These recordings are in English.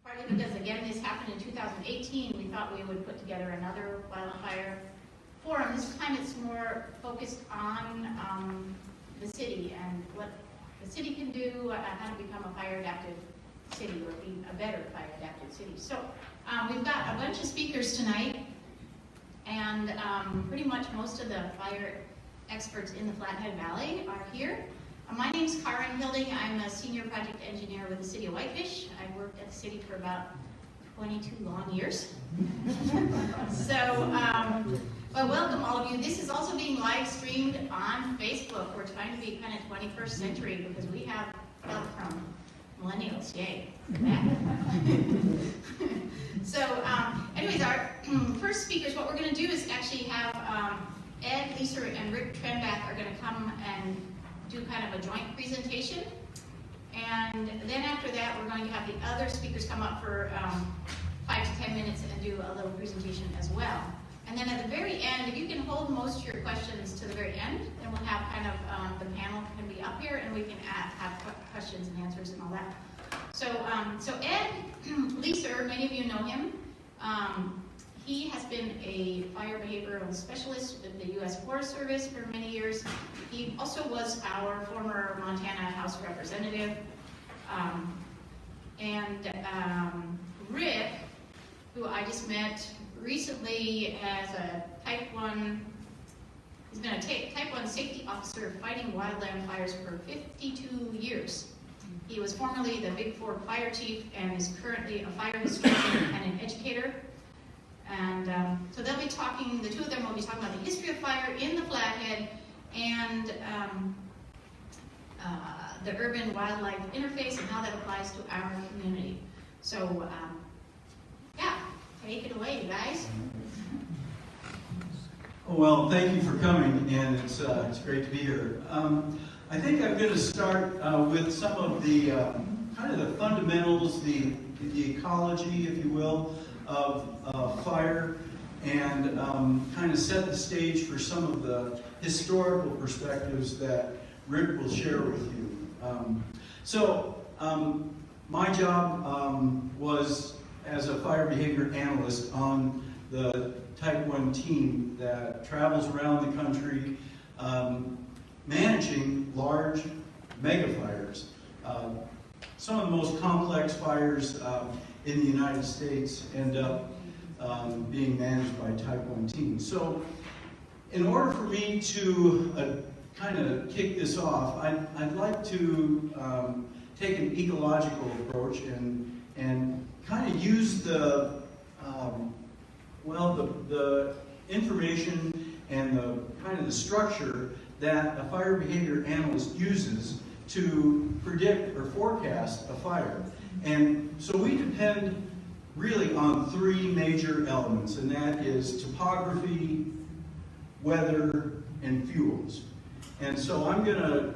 Partly because, again, this happened in 2018, we thought we would put together another wildfire forum. This time it's more focused on the city and what the city can do, how to become a fire-adapted city or be a better fire-adapted city. So we've got a bunch of speakers tonight, and pretty much most of the fire experts in the Flathead Valley are here. My name's Karen Hilding. I'm a senior project engineer with the city of Whitefish. I worked at the city for about 22 long years. So, well, welcome all of you. This is also being live streamed on Facebook. We're trying to be kind of 21st century because we have help from millennials. Yay. So, anyways, our first speakers, what we're going to do is actually have Ed, Lisa, and Rick Trenbach are going to come and do kind of a joint presentation, and then after that we're going to have the other speakers come up for 5 to 10 minutes and do a little presentation as well. And then at the very end, if you can hold most of your questions to the very end, then we'll have kind of the panel can be up here and we can have questions and answers and all that. So, so Ed Leeser, many of you know him. He has been a fire behavioral specialist with the U.S. Forest Service for many years. He also was our former Montana House Representative. Rick, who I just met recently as a Type 1, he's been a Type 1 safety officer fighting wildland fires for 52 years. He was formerly the Big Four fire chief and is currently a fire historian and an educator. And so they'll be talking, the two of them will be talking about the history of fire in the Flathead and the urban-wildlife interface and how that applies to our community. So, yeah, take it away, you guys. Well, thank you for coming, and it's great to be here. I think I'm going to start with some of the kind of the fundamentals, the ecology, if you will, of fire, and kind of set the stage for some of the historical perspectives that Rick will share with you. My job was as a fire behavior analyst on the Type 1 team that travels around the country managing large mega fires. Some of the most complex fires in the United States end up being managed by Type 1 teams. So in order for me to kind of kick this off, I'd like to take an ecological approach and kind of use the information and the kind of the structure that a fire behavior analyst uses to predict or forecast a fire. And so we depend really on three major elements, and that is topography, weather, and fuels. And so I'm going to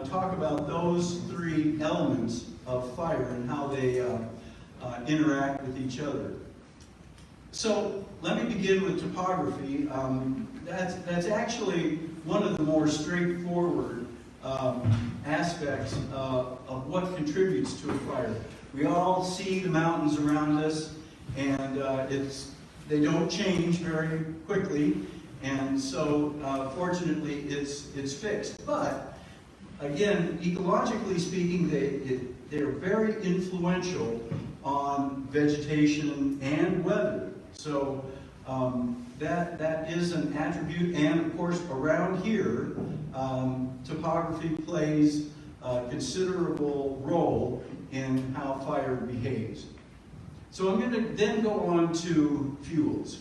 talk about those three elements of fire and how they interact with each other. So let me begin with topography. That's actually one of the more straightforward aspects of what contributes to a fire. We all see the mountains around us, and they don't change very quickly, and so fortunately it's fixed. But again, ecologically speaking, they're very influential on vegetation and weather. So that is an attribute, and of course around here, topography plays a considerable role in how fire behaves. So I'm going to then go on to fuels.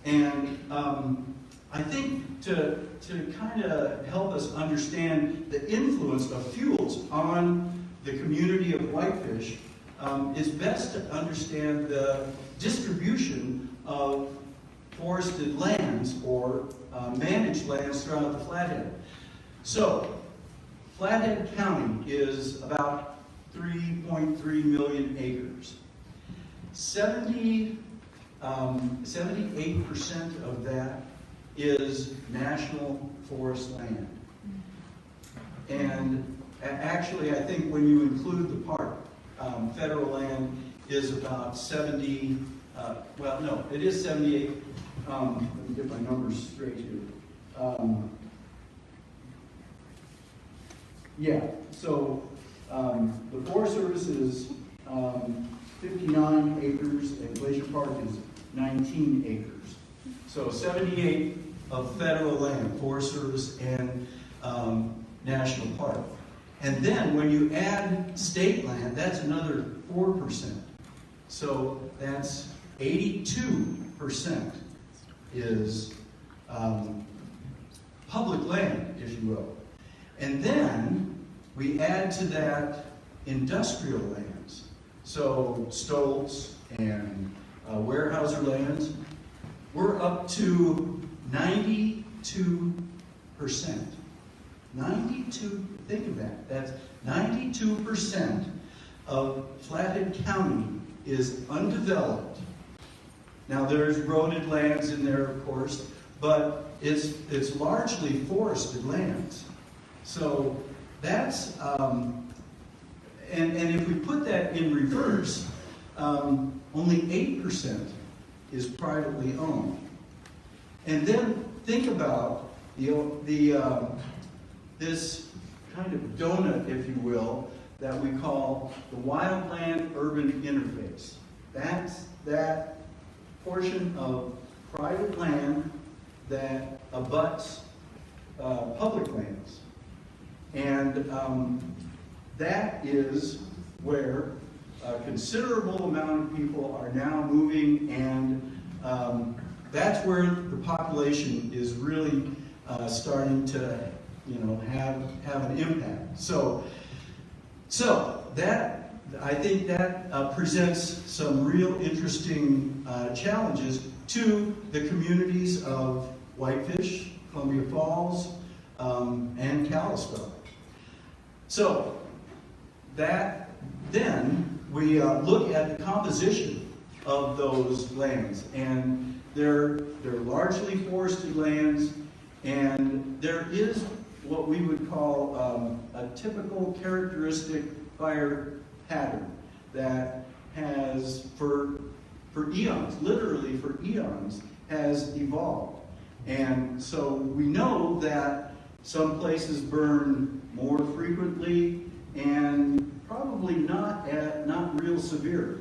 And I think to kind of help us understand the influence of fuels on the community of Whitefish, it's best to understand the distribution of forested lands or managed lands throughout the Flathead. So, Flathead County is about 3.3 million acres. 78% of that is national forest land. And actually, I think when you include the park, federal land, is about 70, well, no, it is 78. Let me get my numbers straight here. Yeah, so the Forest Service is 59 acres and Glacier Park is 19 acres. So 78 of federal land, Forest Service and National Park. And then when you add state land, that's another 4%. So that's 82% is public land, if you will. And then we add to that industrial lands. So Stoltz and Weyerhaeuser lands, we're up to 92%. 92, think of that. That's 92% of Flathead County is undeveloped. Now there's roaded lands in there, of course, but it's largely forested lands. So that's, and if we put that in reverse, only 8% is privately owned. And then think about this kind of donut, if you will, that we call the wildland-urban interface. That's that portion of private land that abuts public lands. And that is where a considerable amount of people are now moving, and that's where the population is really starting to, have an impact. So that, I think that presents some real interesting challenges to the communities of Whitefish, Columbia Falls, and Kalispell. So that then we look at the composition of those lands, and they're largely forested lands, and there is what we would call a typical characteristic fire pattern that has, for eons, literally for eons, has evolved. And so we know that some places burn more frequently and probably not real severe.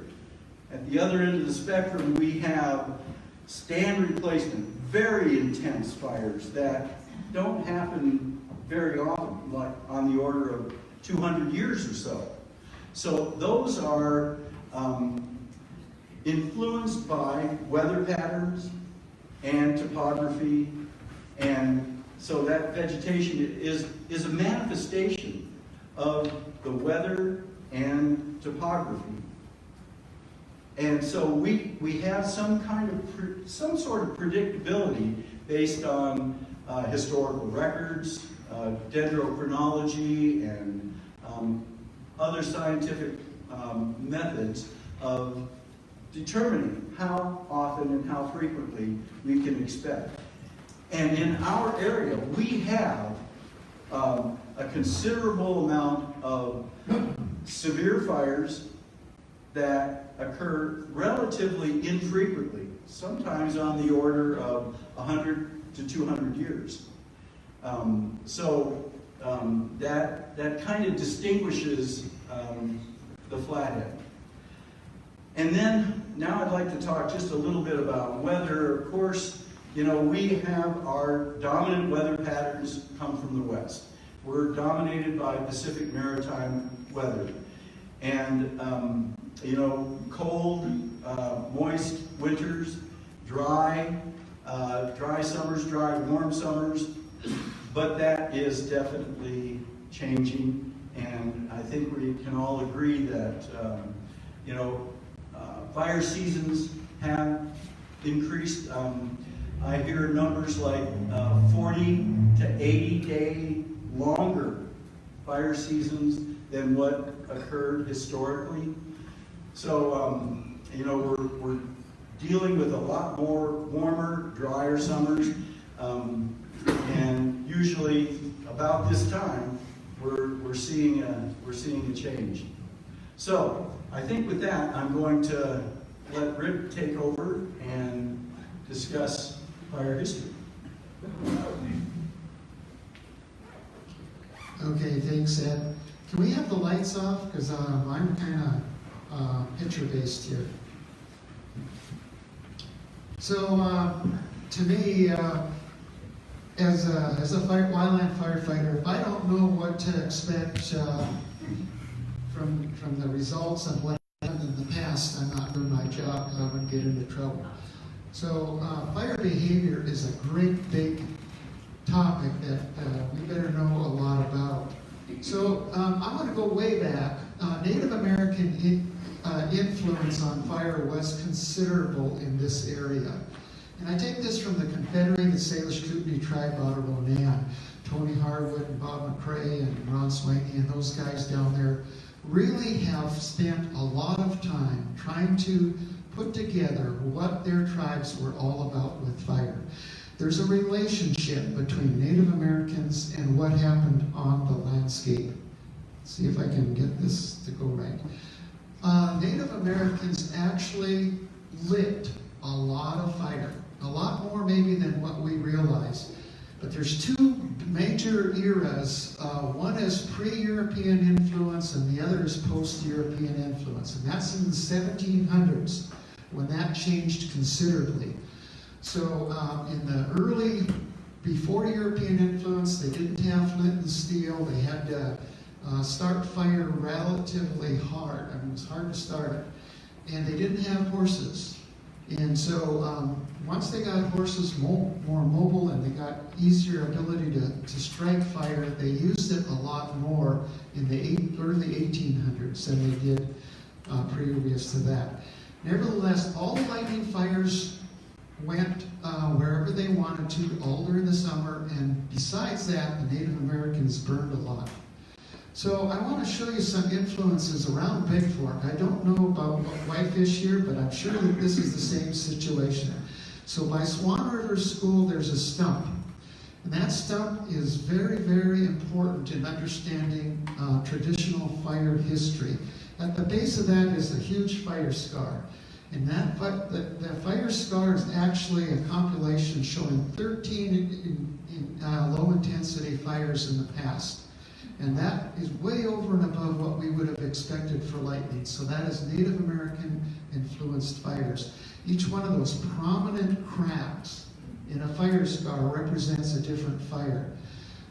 At the other end of the spectrum, we have stand replacement, very intense fires that don't happen very often, like on the order of 200 years or so. So those are influenced by weather patterns and topography, and so that vegetation is a manifestation of the weather and topography. And so we have some sort of predictability based on historical records, dendrochronology, and other scientific methods of determining how often and how frequently we can expect. And in our area, we have a considerable amount of severe fires that occur relatively infrequently, sometimes on the order of 100 to 200 years. That kind of distinguishes the Flathead. And then, now I'd like to talk just a little bit about weather. Of course, we have our dominant weather patterns come from the west. We're dominated by Pacific Maritime weather. And, cold, moist winters, dry summers, dry, warm summers. But that is definitely changing. And I think we can all agree that, fire seasons have increased. I hear numbers like 40 to 80 day longer fire seasons than what occurred historically. So, we're dealing with a lot more warmer, drier summers, and usually about this time we're seeing a change. So, I think with that, I'm going to let Rick take over and discuss fire history. Okay, thanks, Ed. Can we have the lights off? Because I'm kind of picture-based here. So, to me, as a wildland firefighter, if I don't know what to expect from the results of what happened in the past, I'm not doing my job because I'm going to get into trouble. So, fire behavior is a great big topic that we better know a lot about. So I'm going to go way back. Native American influence on fire was considerable in this area. And I take this from the Confederated Salish Kootenai tribe out of Ronan. Tony Harwood and Bob McCrae and Ron Swaney and those guys down there really have spent a lot of time trying to put together what their tribes were all about with fire. There's a relationship between Native Americans and what happened on the landscape. Let's see if I can get this to go right. Native Americans actually lit a lot of fire, a lot more maybe than what we realize. But there's two major eras. One is pre-European influence and the other is post-European influence. And that's in the 1700s when that changed considerably. So in the early, before European influence, they didn't have flint and steel. They had to start fire relatively hard. I mean, it was hard to start it. And they didn't have horses. And so once they got horses more mobile and they got easier ability to strike fire, they used it a lot more in the early 1800s than they did previous to that. Nevertheless, all lightning fires went wherever they wanted to all during the summer, and besides that, the Native Americans burned a lot. So I want to show you some influences around Big Fork. I don't know about Whitefish here, but I'm sure that this is the same situation. So by Swan River School, there's a stump. And that stump is very, very important in understanding traditional fire history. At the base of that is a huge fire scar. And that the fire scar is actually a compilation showing 13 low-intensity fires in the past. And that is way over and above what we would have expected for lightning. So that is Native American influenced fires. Each one of those prominent cracks in a fire scar represents a different fire.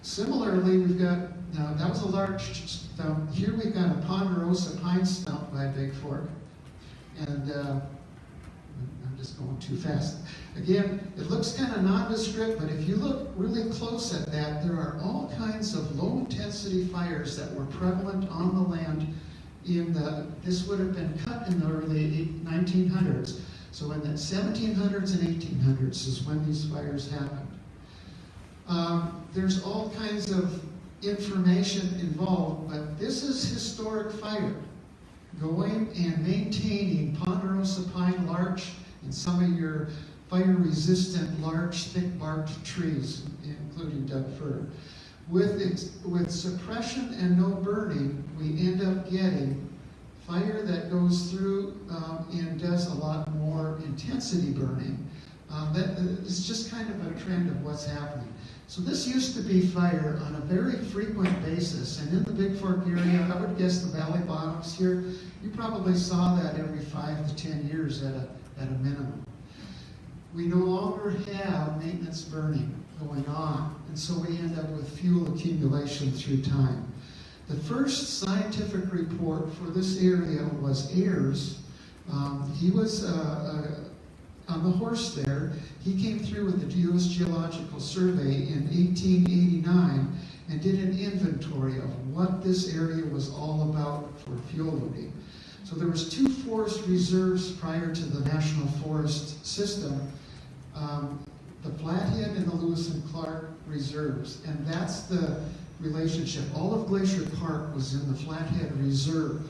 Similarly, we've got, now that was a large stump. Here we've got a ponderosa pine stump by Big Fork. And I'm just going too fast. Again, it looks kind of nondescript, but if you look really close at that, there are all kinds of low-intensity fires that were prevalent on the land this would have been cut in the early 1900s. So in the 1700s and 1800s is when these fires happened. There's all kinds of information involved, but this is historic fire. Going and maintaining ponderosa pine larch and some of your fire-resistant large, thick-barked trees, including Doug fir. With suppression and no burning, we end up getting fire that goes through and does a lot more intensity burning. That is just kind of a trend of what's happening. So this used to be fire on a very frequent basis, and in the Big Fork area, I would guess the valley bottoms here, you probably saw that every 5 to 10 years at a minimum. We no longer have maintenance burning going on, and so we end up with fuel accumulation through time. The first scientific report for this area was Ayers. He was on the horse there. He came through with the U.S. Geological Survey in 1889 and did an inventory of what this area was all about for fuel loading. So there was 2 forest reserves prior to the National Forest System, the Flathead and the Lewis and Clark reserves, and that's the relationship. All of Glacier Park was in the Flathead Reserve,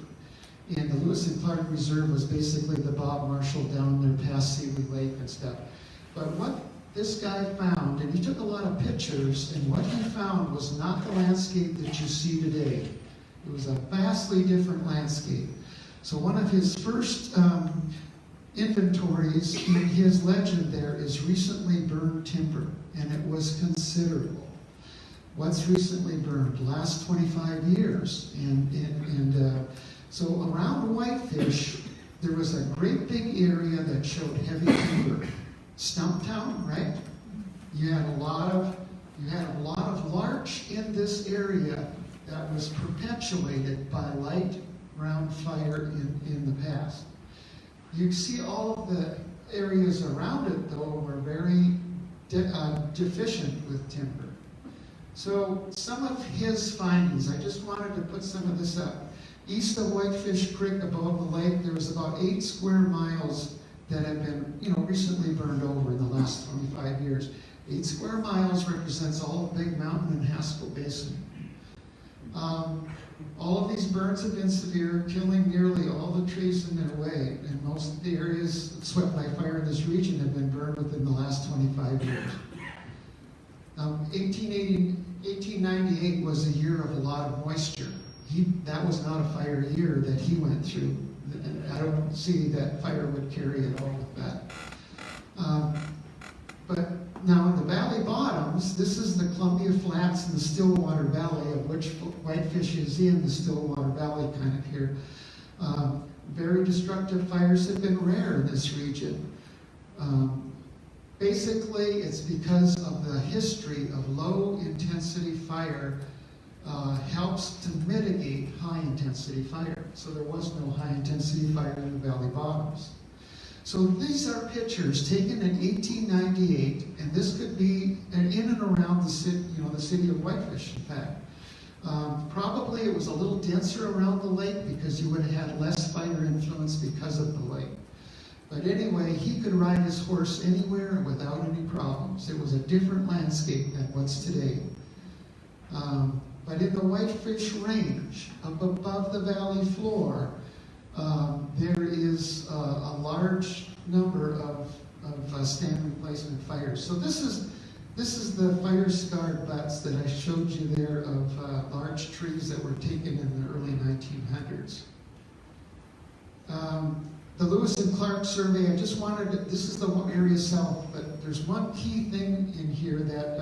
and the Lewis and Clark Reserve was basically the Bob Marshall down there past Seeley Lake and stuff. But what this guy found, and he took a lot of pictures, and what he found was not the landscape that you see today. It was a vastly different landscape. So one of his first inventories in his legend there is recently burned timber, and it was considerable. What's recently burned? Last 25 years. So around Whitefish, there was a great big area that showed heavy timber. Stumptown, right? You had a lot of larch in this area that was perpetuated by light ground fire in the past. You see all of the areas around it, though, were very deficient with timber. So some of his findings, I just wanted to put some of this up. East of Whitefish Creek, above the lake, there was about 8 square miles that have been, recently burned over in the last 25 years. 8 square miles represents all of Big Mountain and Haskell Basin. All of these burns have been severe, killing nearly all the trees in their way, and most of the areas swept by fire in this region have been burned within the last 25 years. 1898 was a year of a lot of moisture. That was not a fire year that he went through. I don't see that fire would carry at all with that. But now in the valley bottoms, this is the Columbia Flats and the Stillwater Valley, of which Whitefish is in the Stillwater Valley kind of here. Very destructive fires have been rare in this region. Basically, it's because of the history of low-intensity fire helps to mitigate high-intensity fire. So there was no high-intensity fire in the valley bottoms. So these are pictures taken in 1898, and this could be in and around the city of Whitefish, in fact. Probably it was a little denser around the lake because you would have had less fire influence because of the lake. But anyway, he could ride his horse anywhere without any problems. It was a different landscape than what's today. But in the Whitefish Range, up above the valley floor, there is a large number of stand replacement fires. So this is the fire-scarred butts that I showed you there of large trees that were taken in the early 1900s. The Lewis and Clark survey, I just wanted to, this is the area south, but there's one key thing in here that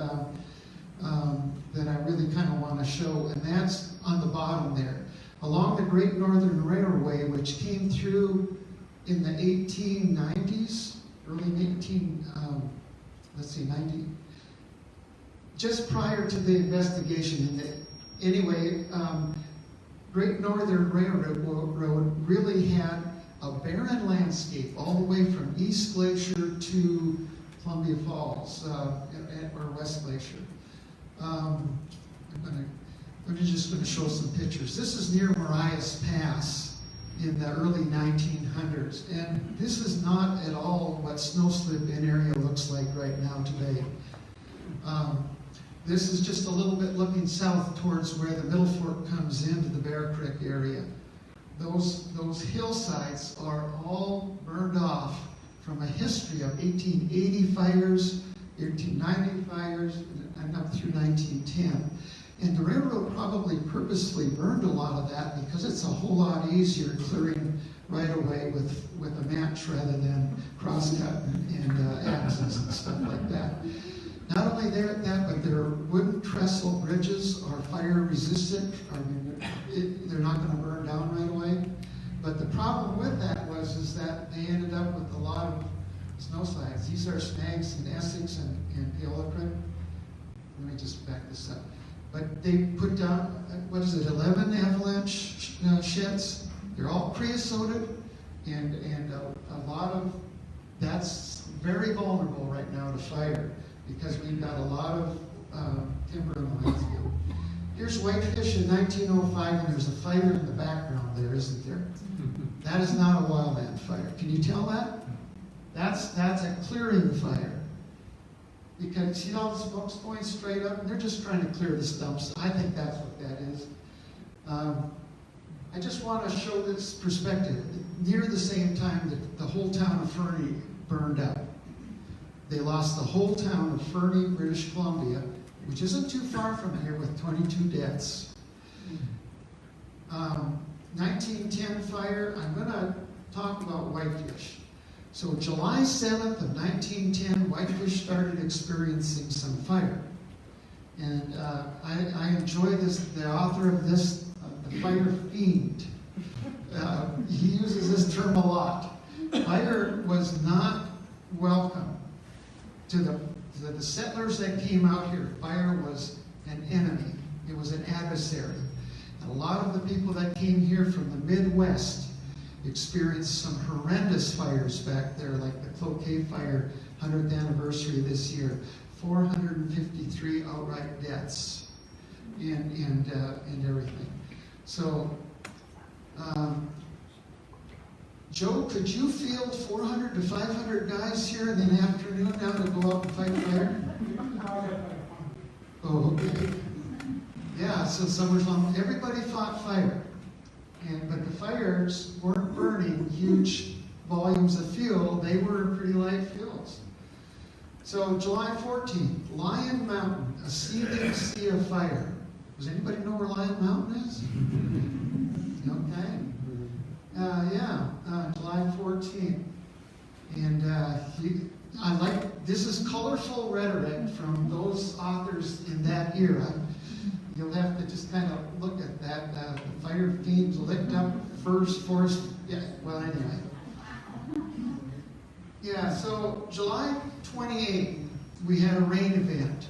I really kind of want to show, and that's on the bottom there. Along the Great Northern Railway, which came through in the 1890s, early 90, just prior to the investigation. Anyway, Great Northern Railroad really had a barren landscape all the way from East Glacier to Columbia Falls, or West Glacier. I'm just going to show some pictures. This is near Marias Pass in the early 1900s, and this is not at all what snow slip in area looks like right now today. This is just a little bit looking south towards where the Middle Fork comes into the Bear Creek area. Those hillsides are all burned off from a history of 1880 fires, 1890 fires, and up through 1910. And the railroad probably purposely burned a lot of that because it's a whole lot easier clearing right away with a match rather than crosscut and axes and stuff like that. Not only that, but their wooden trestle bridges are fire resistant. I mean, they're not going to burn down right away. But the problem with that is that they ended up with a lot of snowslides. These are snags in Essex and Paola Creek. Let me just back this up. But they put down, 11 avalanche sheds. They're all creosoted, and a lot of, that's very vulnerable right now to fire because we've got a lot of timber in the landscape. Here's Whitefish in 1905, and there's a fire in the background there, isn't there? That is not a wildland fire. Can you tell that? That's a clearing fire. Because see all the smoke's going straight up, and they're just trying to clear the stumps. I think that's what that is. I just want to show this perspective. Near the same time that the whole town of Fernie burned up. They lost the whole town of Fernie, British Columbia, which isn't too far from here, with 22 deaths. 1910 fire, I'm going to talk about whitefish. So July 7th of 1910, whitefish started experiencing some fire. And I enjoy this, the author of this, the fire fiend. He uses this term a lot. Fire was not welcome to the settlers that came out here. Fire was an enemy. It was an adversary. And a lot of the people that came here from the Midwest experienced some horrendous fires back there, like the Cloquet Fire, 100th anniversary this year. 453 outright deaths and everything. So, Joe, could you field 400 to 500 guys here in the afternoon now to go out and fight fire? Oh, okay. Yeah, so everybody fought fire. But the fires weren't burning huge volumes of fuel. They were pretty light fuels. So July 14th, Lion Mountain, a seething sea of fire. Does anybody know where Lion Mountain is? Okay. July 14th. And this is colorful rhetoric from those authors in that era. You'll have to just kind of look at that. The fire fiends licked up forest. Yeah, well, anyway. Yeah, so July 28th, we had a rain event.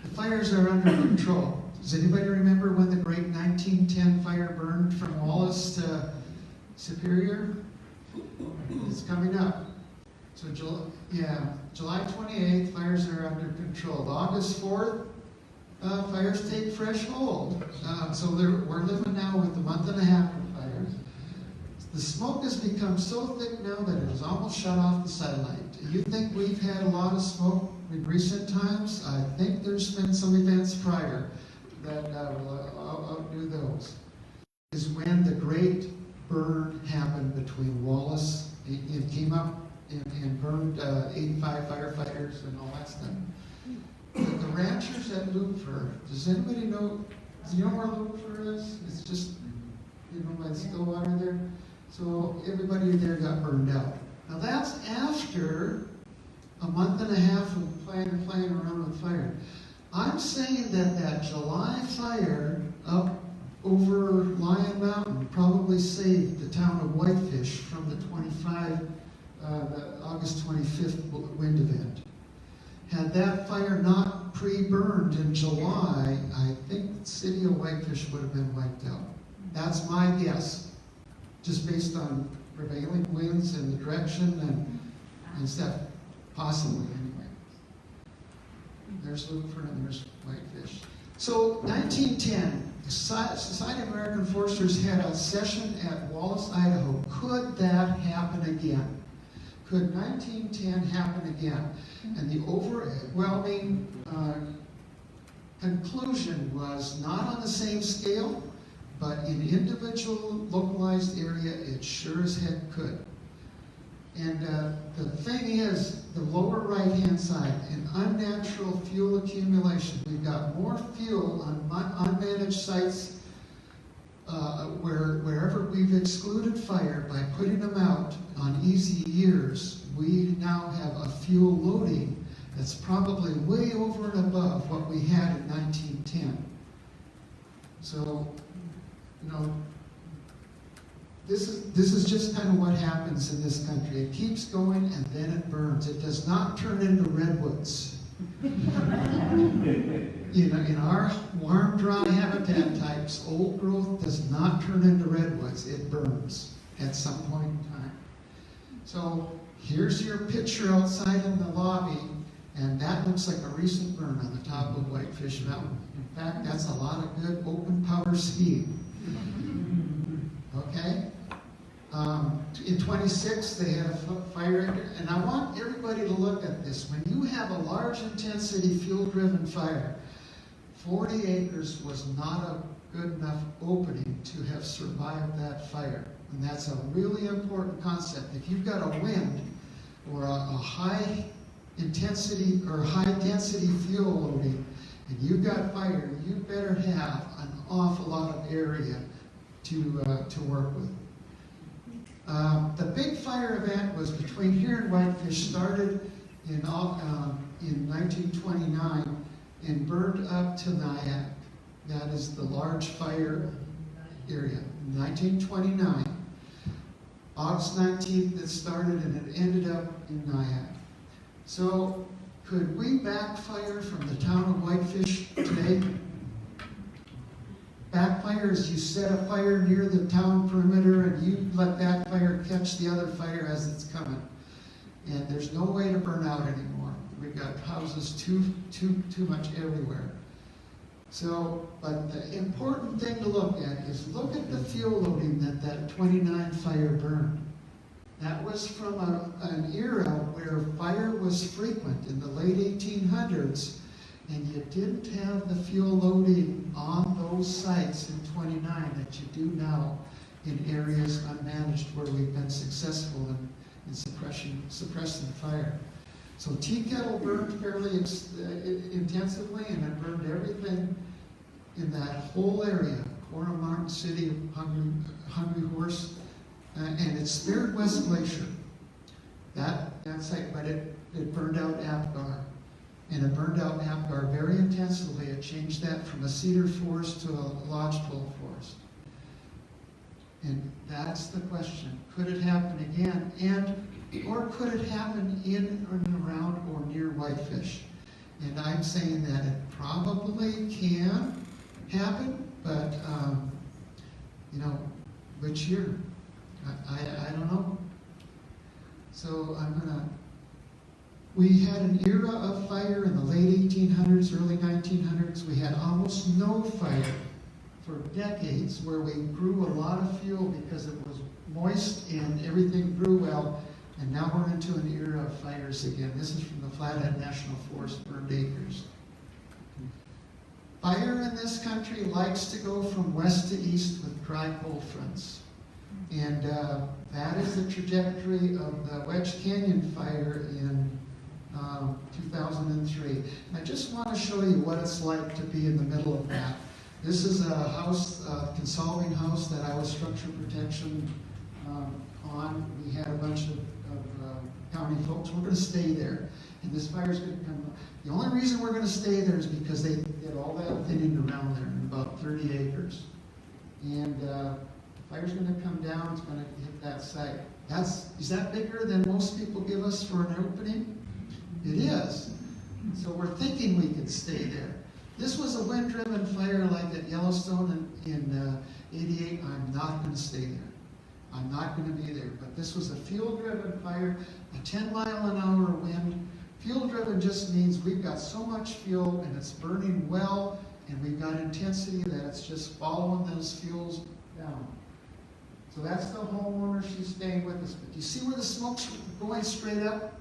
The fires are under control. Does anybody remember when the great 1910 fire burned from Wallace to Superior? It's coming up. So July 28th, fires are under control. August 4th, fires take fresh hold. So we're living now with a month and a half of fires. The smoke has become so thick now that it has almost shut off the satellite. You think we've had a lot of smoke in recent times? I think there's been some events prior that will outdo those. Is when the great burn happened between Wallace, it came up and burned 85 firefighters and all that stuff. But the ranchers at Wildfire, does anybody know, do you know where Wildfire is? It's just, by the Stillwater there. So everybody there got burned out. Now that's after a month and a half of playing around with fire. I'm saying that July fire up over Lion Mountain probably saved the town of Whitefish from the August 25th wind event. Had that fire not pre-burned in July, I think the city of Whitefish would have been wiped out. That's my guess, just based on prevailing winds and the direction and stuff, possibly anyway. There's Wildfire and there's Whitefish. So 1910, the Society of American Foresters had a session at Wallace, Idaho. Could that happen again? Could 1910 happen again? And the overwhelming conclusion was not on the same scale, but in individual localized area, it sure as heck could. And the thing is, the lower right-hand side, in unnatural fuel accumulation, we've got more fuel on unmanaged sites wherever we've excluded fire by putting them out on easy years. We now have a fuel loading that's probably way over and above what we had in 1910. So, this is just kind of what happens in this country. It keeps going and then it burns. It does not turn into redwoods. In our warm, dry habitat types, old growth does not turn into redwoods. It burns at some point in time. So here's your picture outside in the lobby, and that looks like a recent burn on the top of Whitefish Mountain. In fact, that's a lot of good open power steam. Okay? In 26, they had a fire, and I want everybody to look at this. When you have a large intensity fuel-driven fire, 40 acres was not a good enough opening to have survived that fire. And that's a really important concept. If you've got a wind or a high intensity or high density fuel loading, and you've got fire, you better have an awful lot of area to to work with. The big fire event was between here and Whitefish, started in 1929 and burned up to Nyack. That is the large fire area. In 1929, August 19th it started and it ended up in Nyack. So could we backfire from the town of Whitefish today? Backfire is you set a fire near the town perimeter and you let that fire catch the other fire as it's coming. And there's no way to burn out anymore. We've got houses too much everywhere. So, but the important thing to look at is look at the fuel loading that 29 fire burned. That was from an era where fire was frequent in the late 1800s, and you didn't have the fuel loading on those sites in 29 that you do now in areas unmanaged where we've been successful in suppressing fire. So tea kettle burned fairly intensively, and it burned everything in that whole area. Coram, Martin City, Hungry Horse, and it spared West Glacier. That site, but it burned out Apgar. And it burned out Apgar very intensively. It changed that from a cedar forest to a lodgepole forest. And that's the question. Could it happen again? Or could it happen in and around or near Whitefish? And I'm saying that it probably can happen, but which year? I don't know. So we had an era of fire in the late 1800s, early 1900s. We had almost no fire for decades, where we grew a lot of fuel because it was moist and everything grew well. And now we're into an era of fires again. This is from the Flathead National Forest, burned acres. Fire in this country likes to go from west to east with dry cold fronts. And that is the trajectory of the Wedge Canyon fire in 2003. And I just want to show you what it's like to be in the middle of that. This is a house, consolving house that I was structure protection on. We had a bunch of county folks. We're going to stay there. And this fire's going to come. The only reason we're going to stay there is because they did all that thinning around there in about 30 acres. And the fire's going to come down. It's going to hit that site. Is that bigger than most people give us for an opening? It is. So we're thinking we could stay there. This was a wind-driven fire like at Yellowstone in 88. I'm not going to stay there. I'm not going to be there. But this was a fuel-driven fire, a 10-mile-an-hour wind. Fuel-driven just means we've got so much fuel and it's burning well, and we've got intensity that it's just following those fuels down. So that's the homeowner. She's staying with us. But do you see where the smoke's going straight up?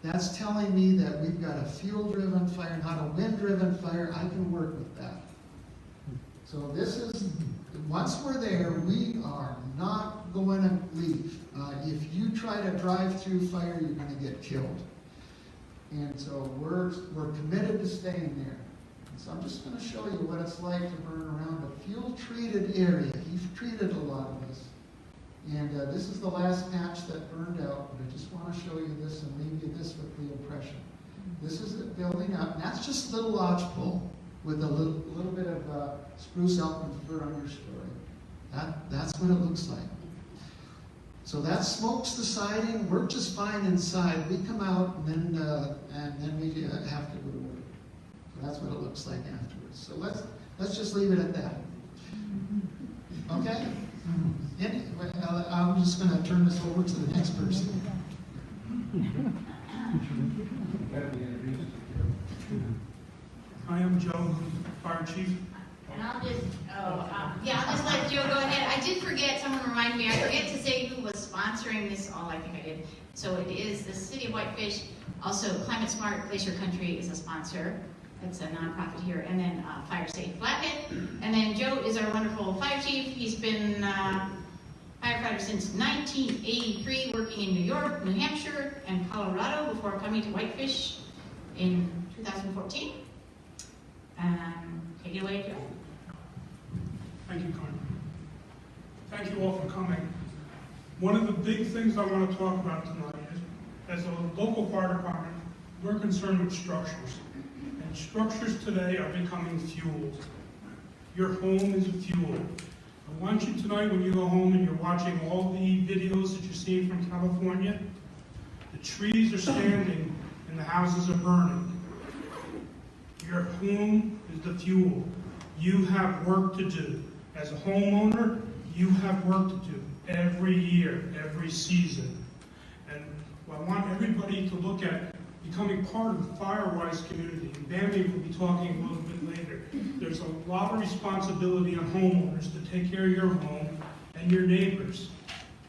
That's telling me that we've got a fuel-driven fire, not a wind-driven fire. I can work with that. So this is, once we're there, we are not going to leave. If you try to drive through fire, you're going to get killed. And so we're committed to staying there. So I'm just going to show you what it's like to burn around a fuel-treated area. You've treated a lot of this. And this is the last patch that burned out, but I just want to show you this and leave you this with the impression. This is it building up, and that's just little lodgepole with a little bit of spruce elk and fir understory. That's what it looks like. So that smoke's the siding. We're just fine inside. We come out, and then we have to go to work. So that's what it looks like afterwards. So let's just leave it at that. Okay? Anyway, I'm just going to turn this over to the next person. I am Joe, Fire Chief. And I'll just let Joe go ahead. I did forget, someone reminded me, I forget to say who was sponsoring this all, I think I did. So it is the City of Whitefish. Also, Climate Smart Glacier Country is a sponsor. It's a nonprofit here. And then Fire Safe Flathead. And then Joe is our wonderful fire chief. He's been firefighter since 1983, working in New York, New Hampshire, and Colorado before coming to Whitefish in 2014. Take it away, Joe. Thank you, Carmen. thank you all for coming. One of the big things I want to talk about tonight is, as a local fire department, we're concerned with structures. And structures today are becoming fuels. Your home is a fuel. I want you tonight, when you go home and you're watching all the videos that you're seeing from California, the trees are standing and the houses are burning. Your home is the fuel. You have work to do. As a homeowner, you have work to do every year, every season. And I want everybody to look at becoming part of the Firewise community. And Bambi will be talking a little bit later. There's a lot of responsibility on homeowners to take care of your home and your neighbors.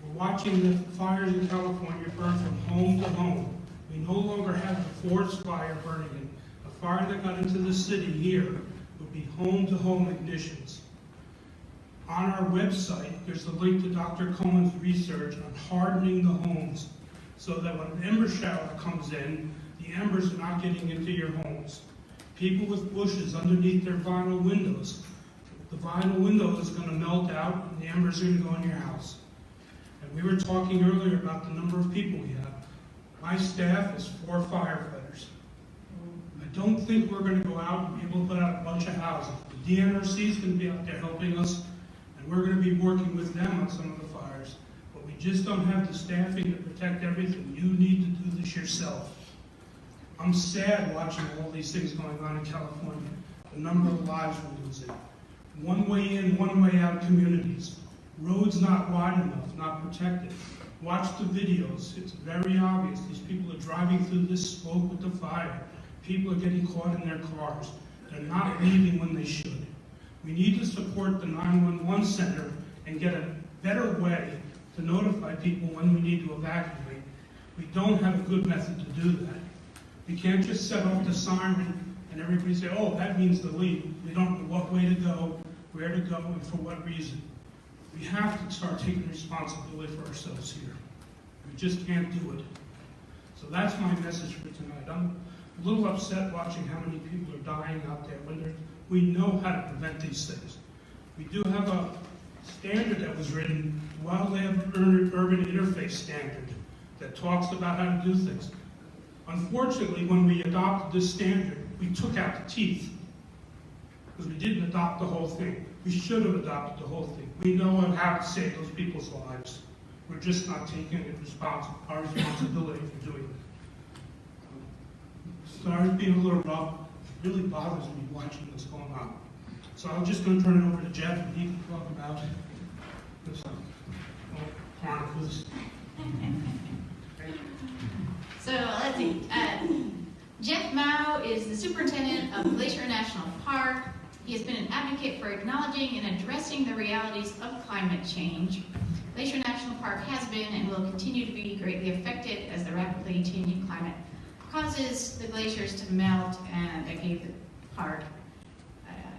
We're watching the fires in California burn from home to home. We no longer have the forest fire burning in. A fire that got into the city here would be home-to-home ignitions. On our website, there's a link to Dr. Cohen's research on hardening the homes so that when an ember shower comes in, the embers are not getting into your homes. People with bushes underneath their vinyl windows, the vinyl window is going to melt out and the embers are going to go in your house. And we were talking earlier about the number of people we have. My staff is 4 firefighters. I don't think we're going to go out and be able to put out a bunch of houses. The DNRC is going to be out there helping us, and we're going to be working with them on some of the fires. But we just don't have the staffing to protect everything. You need to do this yourself. I'm sad watching all these things going on in California. The number of lives we're losing. One way in, one way out communities. Roads not wide enough, not protected. Watch the videos. It's very obvious. These people are driving through this smoke with the fire. People are getting caught in their cars. They're not leaving when they should. We need to support the 911 center and get a better way to notify people when we need to evacuate. We don't have a good method to do that. We can't just set off the siren and everybody say, oh, that means to leave. We don't know what way to go, where to go, and for what reason. We have to start taking responsibility for ourselves here. We just can't do it. So that's my message for tonight. I'm a little upset watching how many people are dying out there when we know how to prevent these things. We do have a standard that was written, Wildland Urban Interface Standard, that talks about how to do things. Unfortunately, when we adopted this standard, we took out the teeth because we didn't adopt the whole thing. We should have adopted the whole thing. We know how to save those people's lives. We're just not taking our responsibility for doing it. Sorry for being a little rough. It really bothers me watching what's going on. So I'm just going to turn it over to Jeff, and he can talk about this chronicles. So let's see. Jeff Mao is the superintendent of Glacier National Park. He has been an advocate for acknowledging and addressing the realities of climate change. Glacier National Park has been and will continue to be greatly affected as the rapidly changing climate causes the glaciers to melt, and that gave the park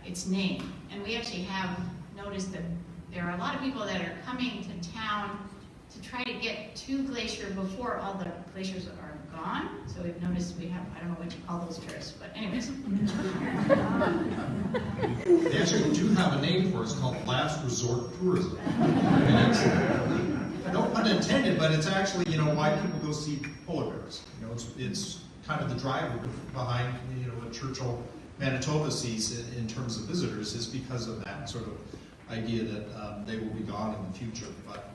its name. And we actually have noticed that there are a lot of people that are coming to town to try to get to Glacier before all the glaciers are gone. So we've noticed we have, I don't know what you call those tourists, but anyways. They actually do have a name for it. It's called last resort tourism. And it's, no pun intended, but it's actually, why people go see polar bears. It's kind of the driver behind, what Churchill, Manitoba sees in terms of visitors is because of that sort of idea that they will be gone in the future. But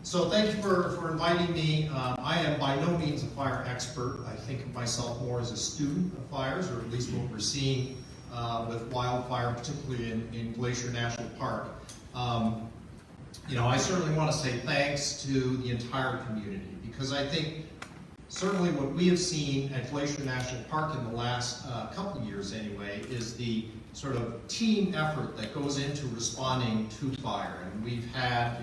so thank you for inviting me. I am by no means a fire expert. I think of myself more as a student of fires, or at least what we're seeing with wildfire, particularly in Glacier National Park. I certainly want to say thanks to the entire community, because I think certainly what we have seen at Glacier National Park in the last couple of years anyway is the sort of team effort that goes into responding to fire. And we've had,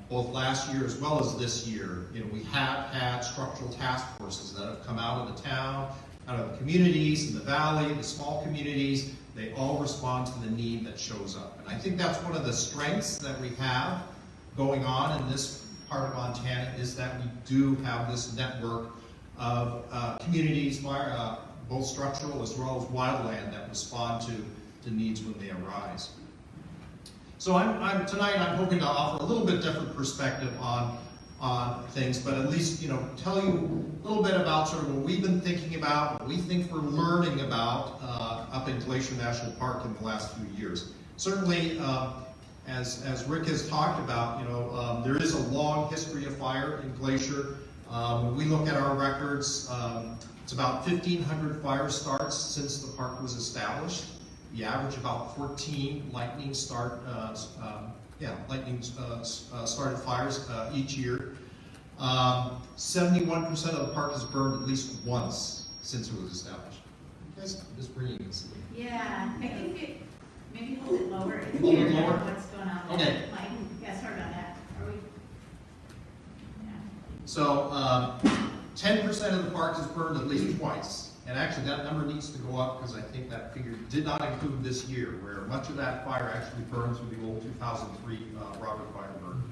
both last year as well as this year, we have had structural task forces that have come out of the town, out of the communities in the valley, the small communities. They all respond to the need that shows up. And I think that's one of the strengths that we have going on in this part of Montana, is that we do have this network of communities, both structural as well as wildland, that respond to needs when they arise. So tonight I'm hoping to offer a little bit different perspective on things, but at least, you know, tell you a little bit about sort of what we've been thinking about, what we think we're learning about up in Glacier National Park in the last few years. Certainly, as Rick has talked about, you know, there is a long history of fire in Glacier. When we look at our records, it's about 1,500 fire starts since the park was established. We average about 14 lightning started fires each year. 71% of the park has burned at least once since it was established. You guys, I'm just bringing this. Yeah, I think it, maybe hold it lower. If Hold it you hear lower? what's going on there. Okay. Mike, yeah, sorry about that. Are we? Yeah. So 10% of the park is burned at least twice. And actually that number needs to go up because I think that figure did not include this year, where much of that fire actually burned through the old 2003 Robert Fire burn.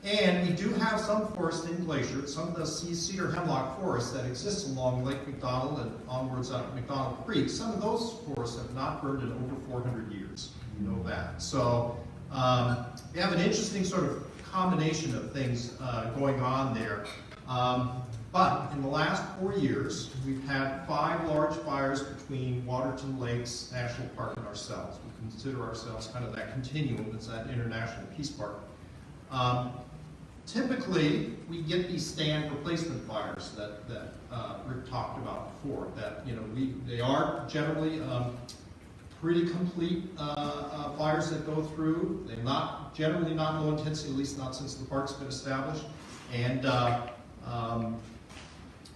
And we do have some forest in Glacier, some of the cedar hemlock forests that exist along Lake McDonald and onwards up McDonald Creek. Some of those forests have not burned in over 400 years. You know that. So we have an interesting sort of combination of things going on there. But in the last 4 years, we've had 5 large fires between Waterton Lakes National Park and ourselves. We consider ourselves kind of that continuum that's that international peace park. Typically, we get these stand replacement fires that Rick talked about before. That, you know, they are generally pretty complete fires that go through. They're not generally not low intensity, at least not since the park's been established. And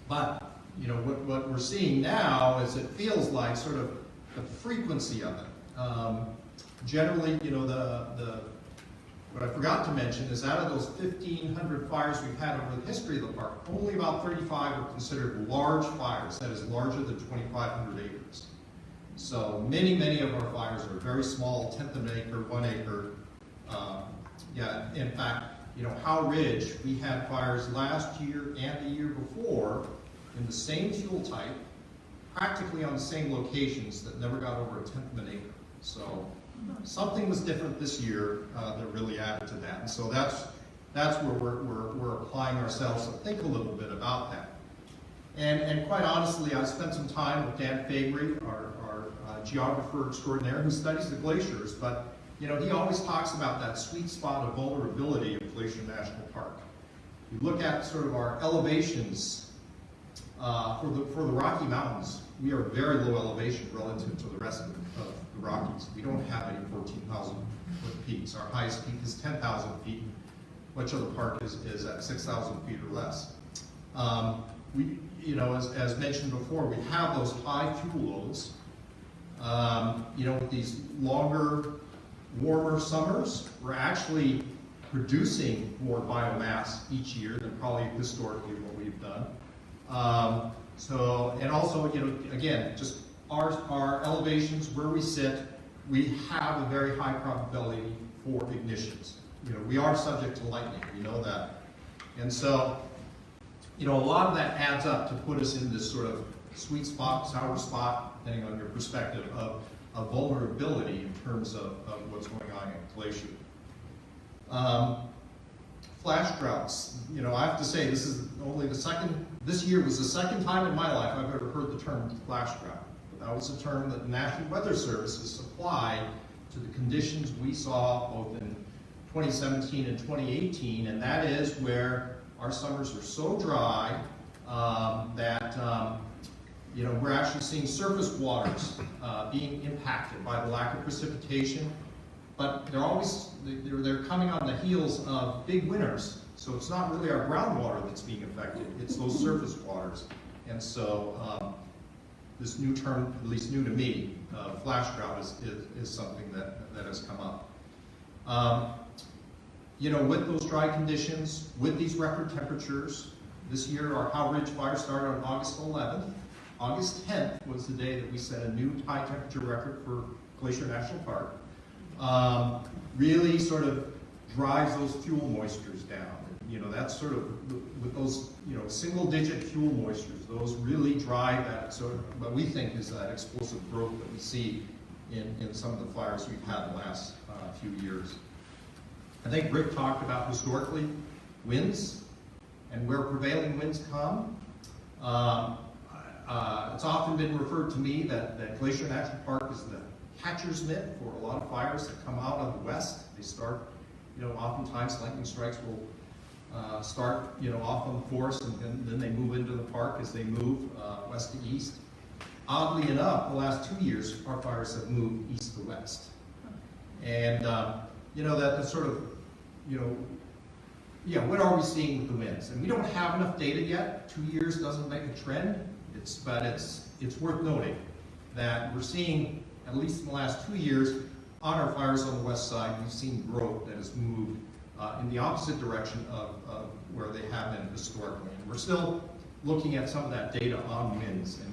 but you know what we're seeing now is it feels like sort of the frequency of it. Generally, you know, what I forgot to mention is out of those 1,500 fires we've had over the history of the park, only about 35 are considered large fires, that is larger than 2,500 acres. So many of our fires are very small, 1/10 of an acre, 1 acre. Yeah, in fact, you know, Howe Ridge, we had fires last year and the year before in the same fuel type, practically on the same locations that never got over 1/10 of an acre. So something was different this year that really added to that. And so that's where we're applying ourselves to think a little bit about that. And quite honestly, I spent some time with Dan Fabry, our geographer extraordinaire who studies the glaciers, but you know, he always talks about that sweet spot of vulnerability of Glacier National Park. You look at sort of our elevations for the Rocky Mountains. We are very low elevation relative to the rest of the Rockies. We don't have any 14,000 foot peaks. Our highest peak is 10,000 feet. Much of the park is at 6,000 feet or less. We, you know, as mentioned before, we have those high fuel loads. You know, with these longer, warmer summers, we're actually producing more biomass each year than probably historically what we've done. And also, you know, again, just our elevations where we sit, we have a very high probability for ignitions. You know, we are subject to lightning, we know that. And so, you know, a lot of that adds up to put us in this sort of sweet spot, sour spot, depending on your perspective, of vulnerability in terms of what's going on in Glacier. Flash droughts. You know, I have to say, this year was the second time in my life I've ever heard the term flash drought. But that was a term that the National Weather Service has applied to the conditions we saw both in 2017 and 2018, and that is where our summers are so dry that you know, we're actually seeing surface waters being impacted by the lack of precipitation, but they're coming on the heels of big winters. So it's not really our groundwater that's being affected, it's those surface waters. And so this new term, at least new to me, flash drought is something that has come up. You know, with those dry conditions, with these record temperatures, this year our Howe Ridge fire started on August 11th. August 10th was the day that we set a new high temperature record for Glacier National Park. Really sort of drives those fuel moistures down. You know, that's sort of, with those, you know, single digit fuel moistures, those really drive that sort of, what we think is that explosive growth that we see in some of the fires we've had in the last few years. I think Rick talked about historically winds and where prevailing winds come. It's often been referred to me that Glacier National Park is the catcher's mitt for a lot of fires that come out of the west. They start, oftentimes lightning strikes will start, off on the forest, and then they move into the park as they move west to east. Oddly enough, the last 2 years, our fires have moved east to west. And, that's sort of, what are we seeing with the winds? And we don't have enough data yet. 2 years doesn't make a trend, but it's worth noting that we're seeing, at least in the last 2 years, on our fires on the west side, we've seen growth that has moved in the opposite direction of where they have been historically. And we're still looking at some of that data on winds and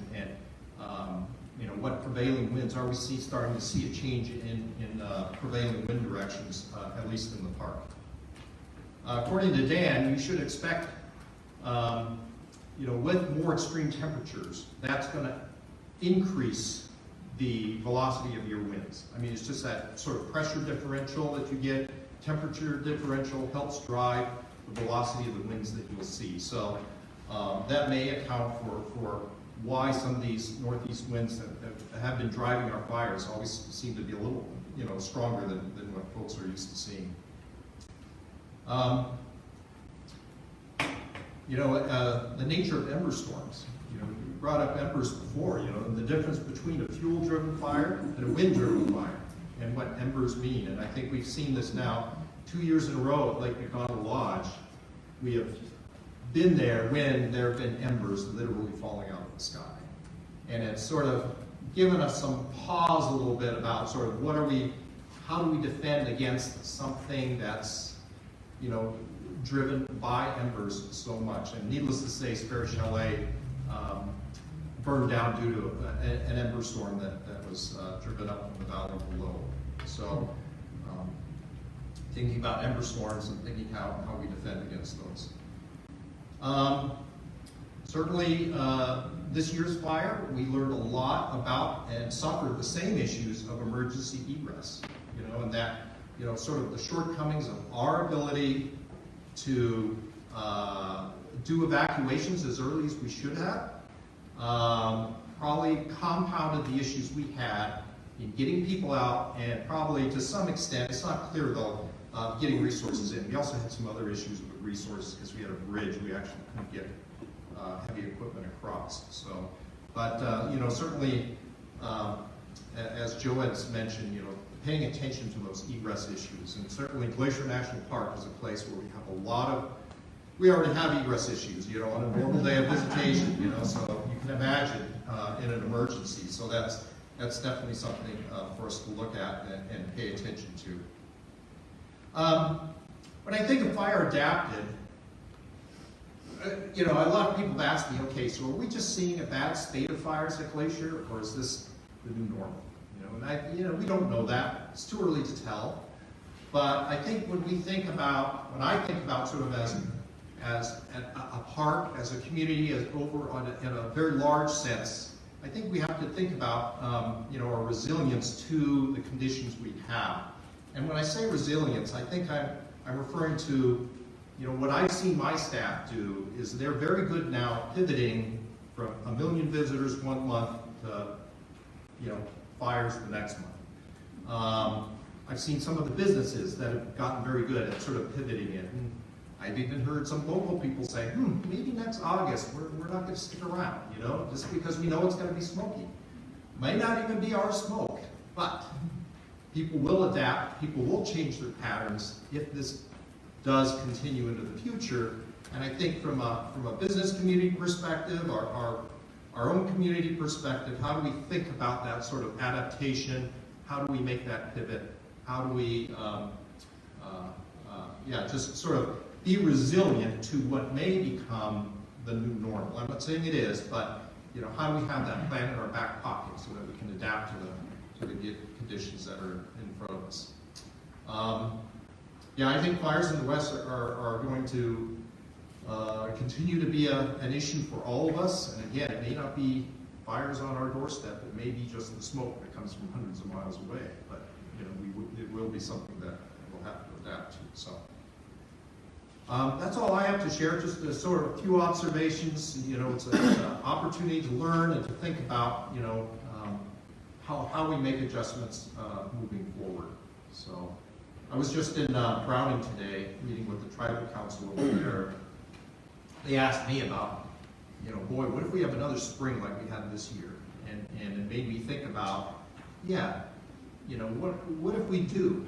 what prevailing winds are we starting to see a change in prevailing wind directions, at least in the park. According to Dan, you should expect, with more extreme temperatures, that's going to increase the velocity of your winds. I mean, it's just that sort of pressure differential that you get, temperature differential helps drive the velocity of the winds that you'll see. So that may account for why some of these northeast winds that have been driving our fires always seem to be a little, stronger than what folks are used to seeing. The nature of ember storms. You brought up embers before, and the difference between a fuel-driven fire and a wind-driven fire, and what embers mean. And I think we've seen this now 2 years in a row at Lake McDonald Lodge. We have been there when there have been embers literally falling out of the sky. And it's sort of given us some pause a little bit about sort of how do we defend against something that's, driven by embers so much. And needless to say, Sparrow Chalet burned down due to an ember storm that was driven up from the valley below. So thinking about ember storms and thinking how we defend against those. Certainly, this year's fire, we learned a lot about and suffered the same issues of emergency egress, and that, sort of the shortcomings of our ability to do evacuations as early as we should have, probably compounded the issues we had in getting people out, and probably to some extent, it's not clear though, getting resources in. We also had some other issues with resources because we had a bridge. We actually couldn't get heavy equipment across. So, but certainly, as Joe has mentioned, paying attention to those egress issues, and certainly Glacier National Park is a place where we have we already have egress issues, on a normal day of visitation, so you can imagine in an emergency. So that's definitely something for us to look at and pay attention to. When I think of fire adapted, a lot of people have asked me, okay, so are we just seeing a bad state of fires at Glacier, or is this the new normal? And we don't know that. It's too early to tell. But I think when I think about sort of as a park, as a community, as over in a very large sense, I think we have to think about our resilience to the conditions we have. And when I say resilience, I think I'm referring to what I've seen my staff do is they're very good now pivoting from 1 million visitors one month to fires the next month. I've seen some of the businesses that have gotten very good at sort of pivoting it. And I've even heard some local people say, maybe next August we're not going to stick around, just because we know it's going to be smoky. Might not even be our smoke, but people will adapt, people will change their patterns if this does continue into the future. And I think from a business community perspective, our own community perspective, how do we think about that sort of adaptation? How do we make that pivot? How do we, just sort of be resilient to what may become the new normal? I'm not saying it is, but how do we have that plan in our back pocket so that we can adapt to the conditions that are in front of us? I think fires in the West are going to continue to be an issue for all of us. And again, it may not be fire's on our doorstep. It may be just the smoke that comes from hundreds of miles away, but it will be something that we'll have to adapt to. So that's all I have to share. Just a sort of few observations. It's an opportunity to learn and to think about how we make adjustments moving forward. So I was just in Browning today, meeting with the tribal council over there. They asked me about, boy, what if we have another spring like we had this year? And it made me think about, what if we do?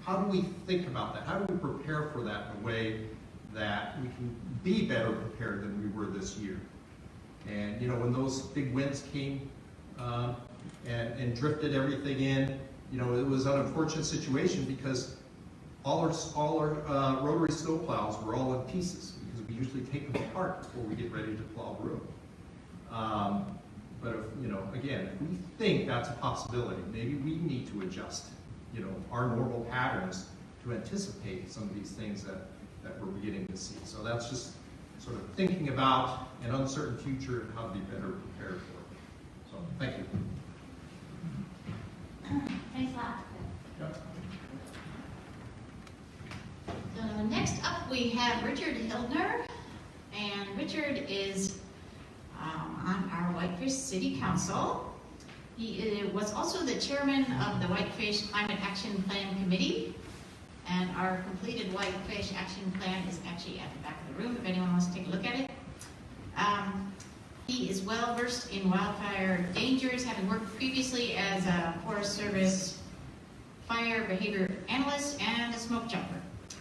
How do we think about that? How do we prepare for that in a way that we can be better prepared than we were this year? And when those big winds came and drifted everything in, it was an unfortunate situation because all our rotary snowplows were all in pieces because we usually take them apart before we get ready to plow room. But again, if we think that's a possibility, maybe we need to adjust, our normal patterns to anticipate some of these things that we're beginning to see. So that's just sort of thinking about an uncertain future and how to be better prepared for it. So thank you. Thanks a lot. Yep. So next up we have Richard Hildner, and Richard is on our Whitefish City Council. He was also the chairman of the Whitefish Climate Action Plan Committee, and our completed Whitefish Action Plan is actually at the back of the room if anyone wants to take a look at it. He is well versed in wildfire dangers, having worked previously as a Forest Service fire behavior analyst and a smoke jumper.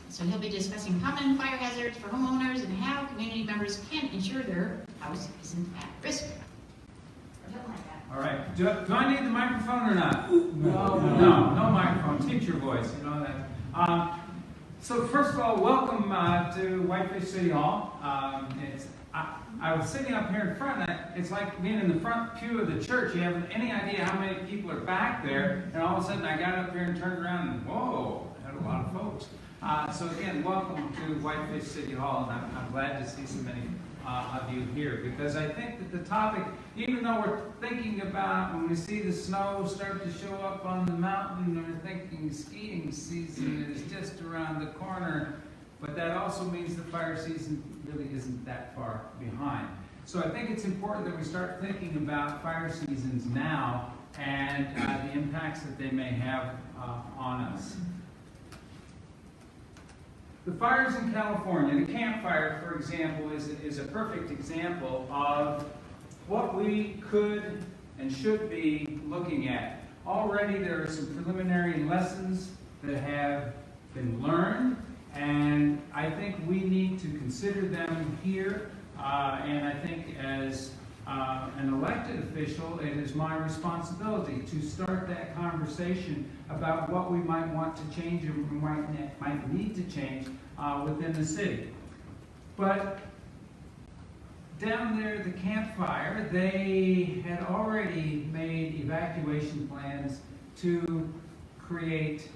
So he'll be discussing common fire hazards for homeowners and how community members can ensure their house isn't at risk. Or something like that. All right. Do I need the microphone or not? No microphone. Teach your voice. You know that. So first of all, welcome to Whitefish City Hall. I was sitting up here in front, and it's like being in the front pew of the church. You haven't any idea how many people are back there, and all of a sudden I got up here and turned around and whoa, I had a lot of folks. So again, welcome to Whitefish City Hall, and I'm glad to see so many of you here, because I think that the topic, even though we're thinking about when we see the snow start to show up on the mountain, we're thinking skiing season is just around the corner, but that also means the fire season really isn't that far behind. So I think it's important that we start thinking about fire seasons now and the impacts that they may have on us. The fires in California, the Camp Fire, for example, is a perfect example of what we could and should be looking at. Already there are some preliminary lessons that have been learned, and I think we need to consider them here. And I think as an elected official, it is my responsibility to start that conversation about what we might want to change or we might need to change within the city. But down there at the Camp Fire, they had already made evacuation plans to create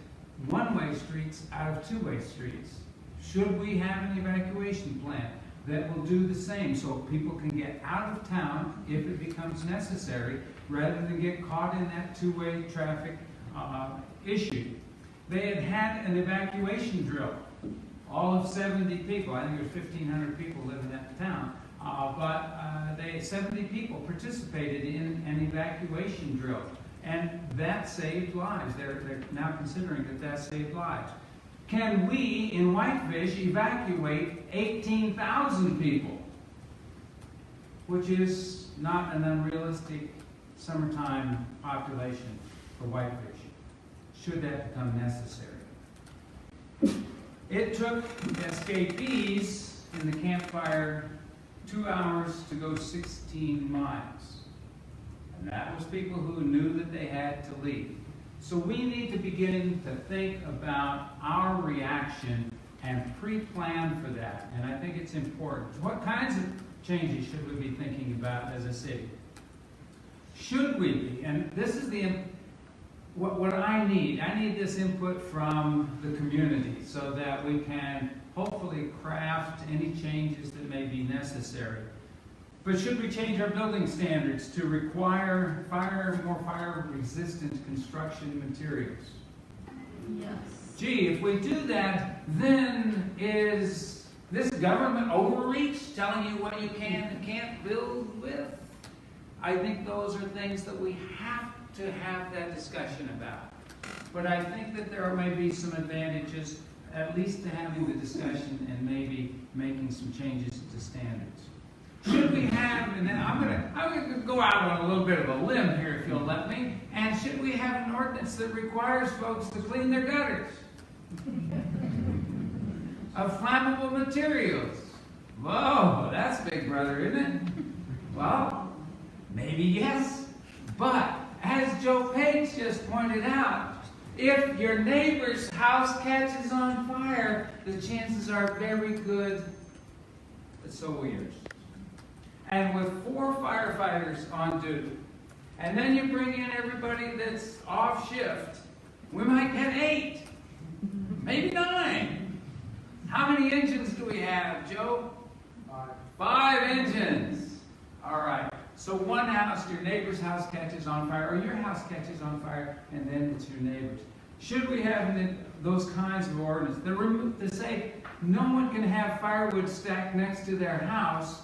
one-way streets out of two-way streets. Should we have an evacuation plan that will do the same so people can get out of town if it becomes necessary rather than get caught in that two-way traffic issue? They had an evacuation drill. All of 70 people, I think there's 1,500 people living at the town, but 70 people participated in an evacuation drill. And that saved lives. They're now considering that saved lives. Can we, in Whitefish, evacuate 18,000 people? Which is not an unrealistic summertime population for Whitefish, should that become necessary. It took escapees in the Camp Fire 2 hours to go 16 miles. And that was people who knew that they had to leave. So we need to begin to think about our reaction and pre-plan for that. And I think it's important. What kinds of changes should we be thinking about as a city? Should we be, and this is what I need this input from the community so that we can hopefully craft any changes that may be necessary. But should we change our building standards to require more fire-resistant construction materials? Yes. Gee, if we do that, then is this government overreach telling you what you can and can't build with? I think those are things that we have to have that discussion about. But I think that there may be some advantages, at least to having the discussion and maybe making some changes to standards. Should we have, and then I'm gonna go out on a little bit of a limb here if you'll let me, and should we have an ordinance that requires folks to clean their gutters of flammable materials? Whoa, that's big brother, isn't it? Well, maybe yes, but as Joe Page just pointed out, if your neighbor's house catches on fire, the chances are very good that so will yours. And with 4 firefighters on duty, and then you bring in everybody that's off shift, we might get 8, maybe 9. How many engines do we have, Joe? 5 engines. All right. So one house, your neighbor's house catches on fire, or your house catches on fire, and then it's your neighbor's. Should we have those kinds of ordinances to say no one can have firewood stacked next to their house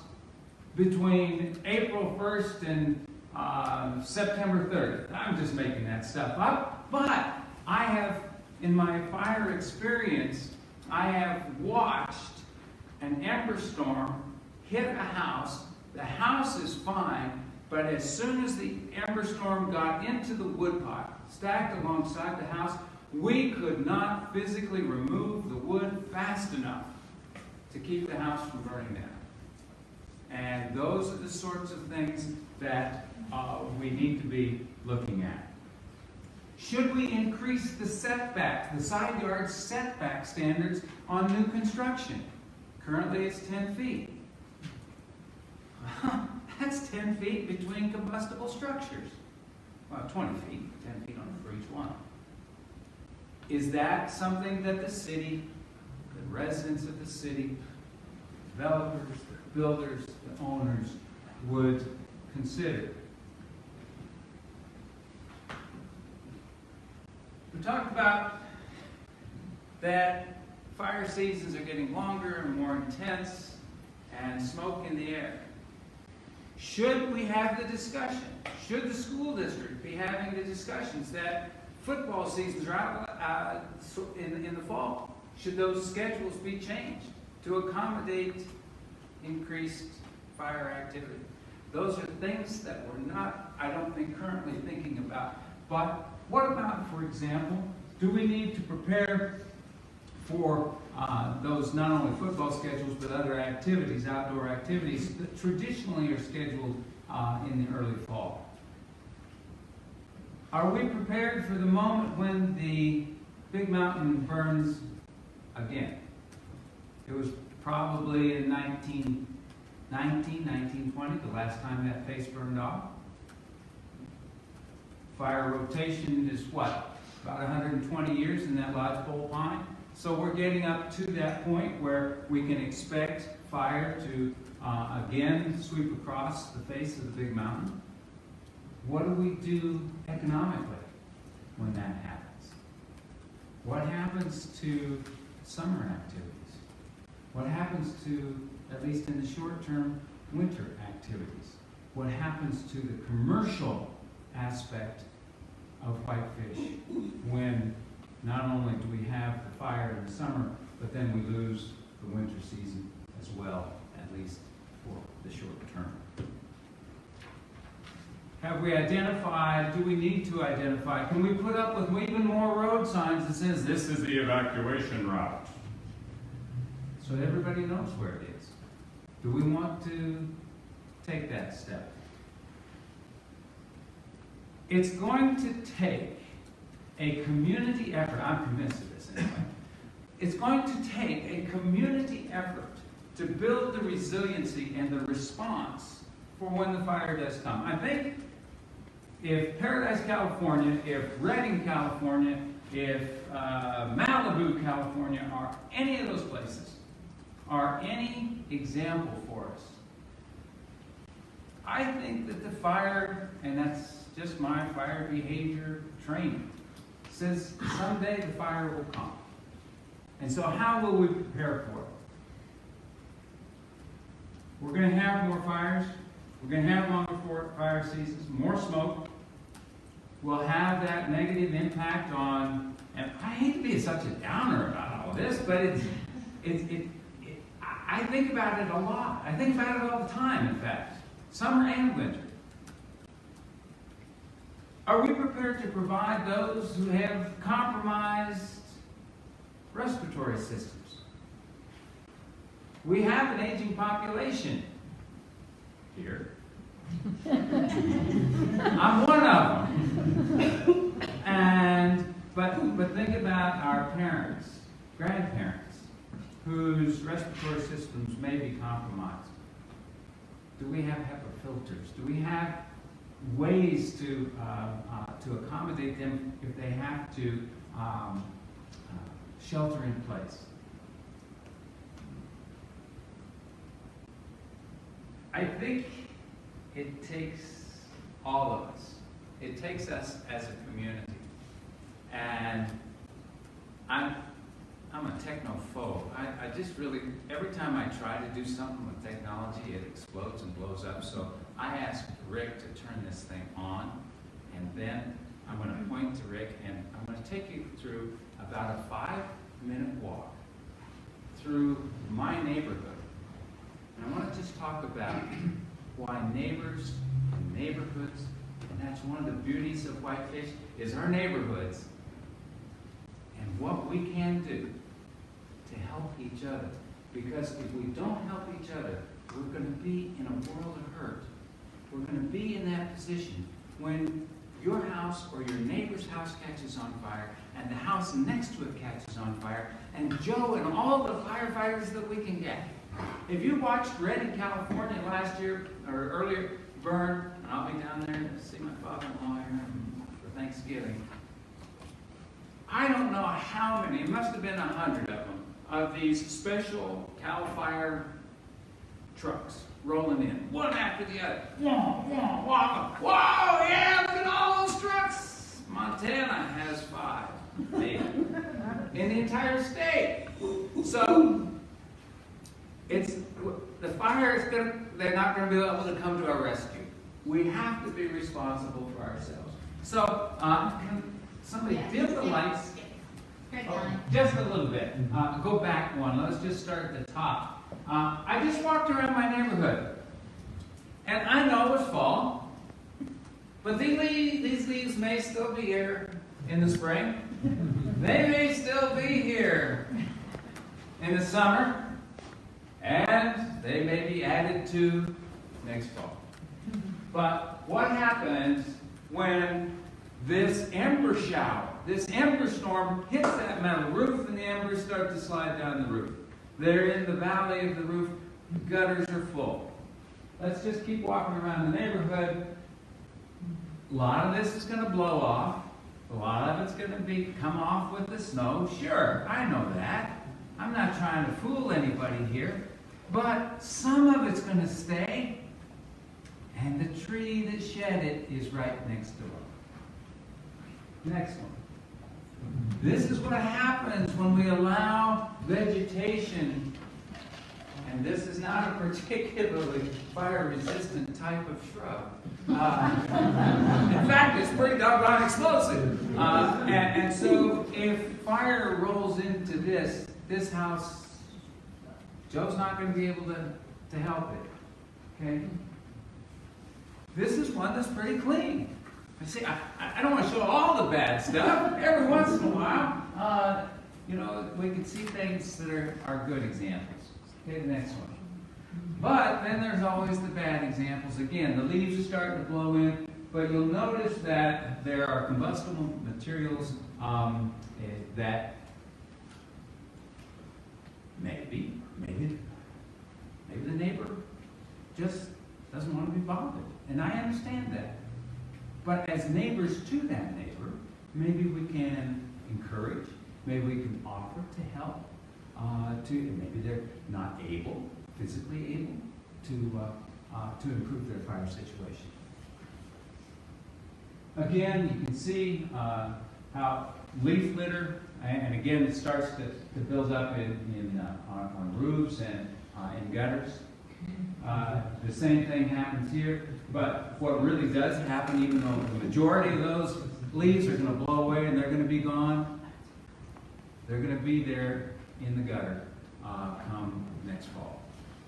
between April 1st and September 30th? I'm just making that stuff up. But I have, in my fire experience, I have watched an ember storm hit a house. The house is fine, but as soon as the ember storm got into the woodpile, stacked alongside the house, we could not physically remove the wood fast enough to keep the house from burning down. And those are the sorts of things that we need to be looking at. Should we increase the setback, the side yard setback standards on new construction? Currently it's 10 feet. That's 10 feet between combustible structures. Well, 20 feet, 10 feet for each one. Is that something that the city, the residents of the city, developers, the builders, the owners would consider? We talked about that fire seasons are getting longer and more intense, and smoke in the air. Should we have the discussion? Should the school district be having the discussions that football seasons are out in the fall? Should those schedules be changed to accommodate increased fire activity? Those are things that we're not, I don't think, currently thinking about. But what about, for example, do we need to prepare for those not only football schedules but other activities, outdoor activities that traditionally are scheduled in the early fall? Are we prepared for the moment when the big mountain burns again? It was probably in 1919, 1920, the last time that face burned off. Fire rotation is what? About 120 years in that lodgepole pine. So we're getting up to that point where we can expect fire to again sweep across the face of the big mountain. What do we do economically when that happens? What happens to summer activities? What happens to, at least in the short term, winter activities? What happens to the commercial aspect of whitefish when not only do we have the fire in the summer, but then we lose the winter season as well, at least for the short term? Have we identified, do we need to identify, can we put up with even more road signs that says this is the evacuation route? So everybody knows where it is. Do we want to take that step? It's going to take a community effort. I'm convinced of this anyway. It's going to take a community effort to build the resiliency and the response for when the fire does come. I think if Paradise, California, if Redding, California, if Malibu, California, or any of those places are any example for us, I think that the fire, and that's just my fire behavior training, says someday the fire will come. And so how will we prepare for it? We're going to have more fires. We're going to have longer fire seasons, more smoke. We'll have that negative impact on, and I hate to be such a downer about all this, but I think about it a lot. I think about it all the time, in fact, summer and winter. Are we prepared to provide those who have compromised respiratory systems? We have an aging population here. I'm one of them. But think about our parents, grandparents, whose respiratory systems may be compromised. Do we have HEPA filters? Do we have ways to accommodate them if they have to shelter in place? I think it takes all of us. It takes us as a community. And I'm a technophobe. I just really, every time I try to do something with technology, it explodes and blows up. So I asked Rick to turn this thing on, and then I'm going to point to Rick, and I'm going to take you through about a 5-minute walk through my neighborhood. And I want to just talk about why neighbors and neighborhoods, and that's one of the beauties of Whitefish, is our neighborhoods, and what we can do to help each other. Because if we don't help each other, we're going to be in a world of hurt. We're going to be in that position when your house or your neighbor's house catches on fire, and the house next to it catches on fire, and Joe and all the firefighters that we can get. If you watched Red in California last year, or earlier, burn, and I'll be down there to see my father-in-law here for Thanksgiving. I don't know how many, it must have been 100 of them, of these special CAL FIRE trucks rolling in, one after the other. Whoa, whoa, whoa, whoa, yeah, look at all those trucks. Montana has 5, maybe, in the entire state. So, the fire is they're not going to be able to come to our rescue. We have to be responsible for ourselves. So, can somebody dim the lights? Just a little bit. Go back one. Let's just start at the top. I just walked around my neighborhood, and I know it's fall, but these leaves may still be here in the spring. They may still be here in the summer. And they may be added to next fall. But what happens when this ember shower, this ember storm hits that metal roof and the embers start to slide down the roof? They're in the valley of the roof, gutters are full. Let's just keep walking around the neighborhood. A lot of this is going to blow off. A lot of it's going to come off with the snow. Sure, I know that. I'm not trying to fool anybody here. But some of it's going to stay, and the tree that shed it is right next door. Next one. This is what happens when we allow vegetation, and this is not a particularly fire-resistant type of shrub. In fact, it's pretty doggone explosive. And so if fire rolls into this house, Joe's not going to be able to help it. Okay? This is one that's pretty clean. See, I don't want to show all the bad stuff. Every once in a while, we can see things that are good examples. Okay, the next one. But then there's always the bad examples. Again, the leaves are starting to blow in, but you'll notice that there are combustible materials that maybe the neighbor just doesn't want to be bothered. And I understand that. But as neighbors to that neighbor, maybe we can encourage, maybe we can offer to help, maybe they're not physically able to to improve their fire situation. Again, you can see how leaf litter, and again, it starts to build up on roofs and in gutters. The same thing happens here, but what really does happen, even though the majority of those leaves are going to blow away and they're going to be gone, they're going to be there in the gutter come next fall,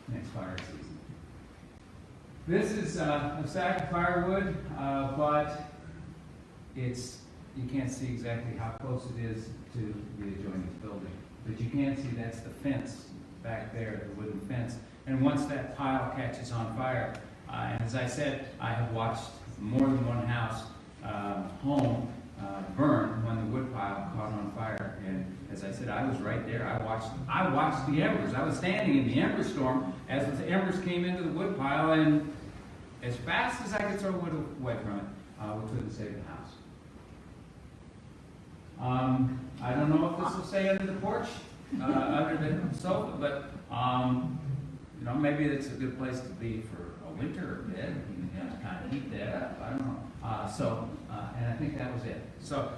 next fire season. This is a sack of firewood, but you can't see exactly how close it is to the adjoining building. But you can see that's the fence back there, the wooden fence. And once that pile catches on fire, and as I said, I have watched more than one house home burn when the wood pile caught on fire. And as I said, I was right there. I watched the embers. I was standing in the ember storm as the embers came into the wood pile, and as fast as I could throw wood away from it, we couldn't save the house. I don't know if this will stay under the porch, under the sofa, but you know, maybe it's a good place to be for a winter bed. You can kind of heat that up. I don't know. And I think that was it. So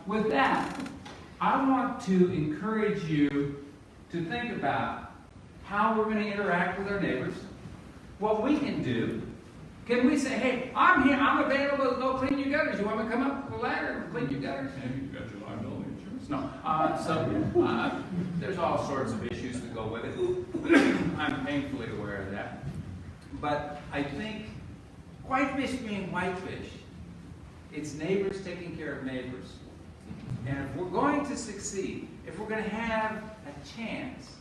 with that, I want to encourage you to think about how we're going to interact with our neighbors, what we can do. Can we say, hey, I'm here, I'm available to go clean your gutters. You want me to come up the ladder and clean your gutters? And you've got your liability insurance. No. There's all sorts of issues that go with it. I'm painfully aware of that. But I think whitefish being whitefish, it's neighbors taking care of neighbors. And if we're going to succeed, if we're going to have a chance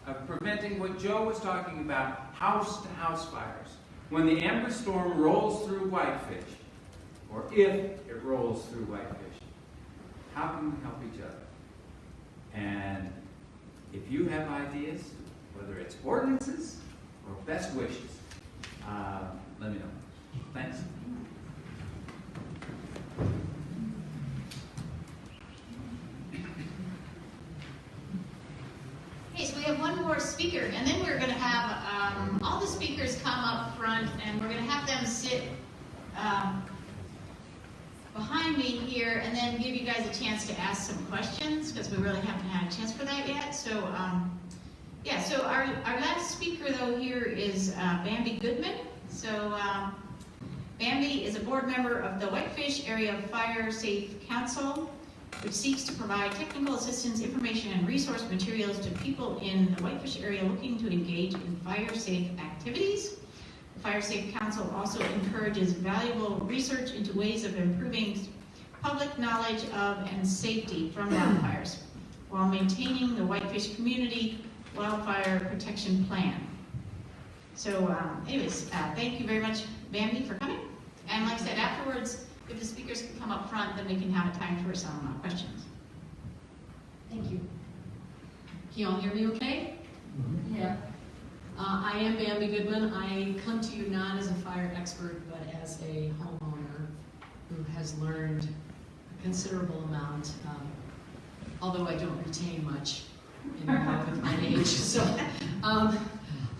of preventing what Joe was talking about, house-to-house fires, when the ember storm rolls through Whitefish, or if it rolls through Whitefish, how can we help each other? And if you have ideas, whether it's ordinances or best wishes, let me know. Thanks. Okay, so we have one more speaker, and then we're going to have all the speakers come up front, and we're going to have them sit behind me here, and then give you guys a chance to ask some questions, because we really haven't had a chance for that yet. So, yeah, so our last speaker, though, here is Bambi Goodman. So, Bambi is a board member of the Whitefish Area Fire Safe Council, which seeks to provide technical assistance, information, and resource materials to people in the Whitefish area looking to engage in fire-safe activities. The Fire Safe Council also encourages valuable research into ways of improving public knowledge of and safety from wildfires, while maintaining the Whitefish Community Wildfire Protection Plan. So anyways, thank you very much, Bambi, for coming. And like I said, afterwards, if the speakers can come up front, then we can have a time for some questions. Thank you. Can you all hear me okay? Mm-hmm. Yeah. I am Bambi Goodman. I come to you not as a fire expert, but as a homeowner who has learned a considerable amount, although I don't retain much anymore with my age. So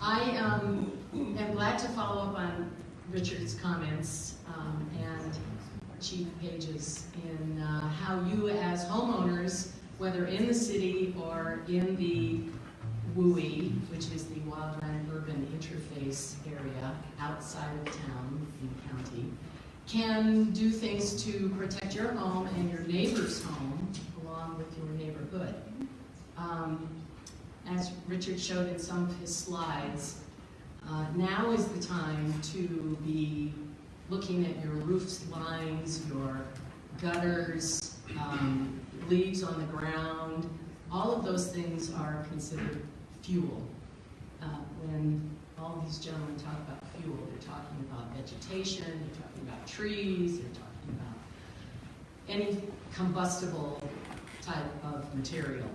I am glad to follow up on Richard's comments and Chief Page's in how you as homeowners, whether in the city or in the WUI, which is the Wildland Urban Interface area outside of town and county, can do things to protect your home and your neighbor's home along with your neighborhood. As Richard showed in some of his slides, now is the time to be looking at your roof lines, your gutters, leaves on the ground. All of those things are considered fuel. When all these gentlemen talk about fuel, they're talking about vegetation, they're talking about trees, they're talking about any combustible type of material.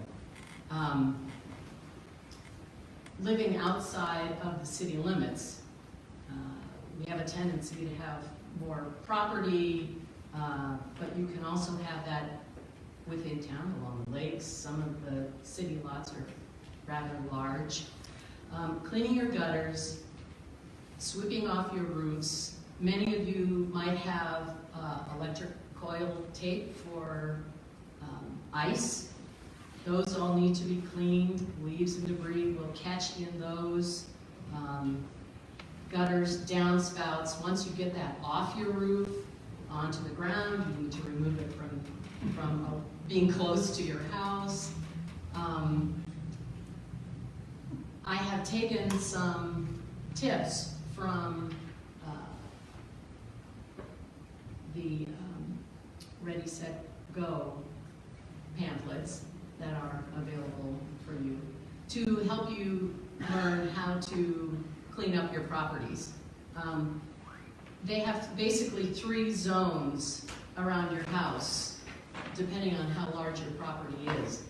Living outside of the city limits, we have a tendency to have more property, but you can also have that within town, along lakes. Some of the city lots are rather large. Cleaning your gutters, sweeping off your roofs. Many of you might have electric coil tape for ice. Those all need to be cleaned. Leaves and debris will catch in those. Gutters, downspouts. Once you get that off your roof, onto the ground, you need to remove it from being close to your house. I have taken some tips from the Ready, Set, Go pamphlets that are available for you to help you learn how to clean up your properties. They have basically 3 zones around your house, depending on how large your property is.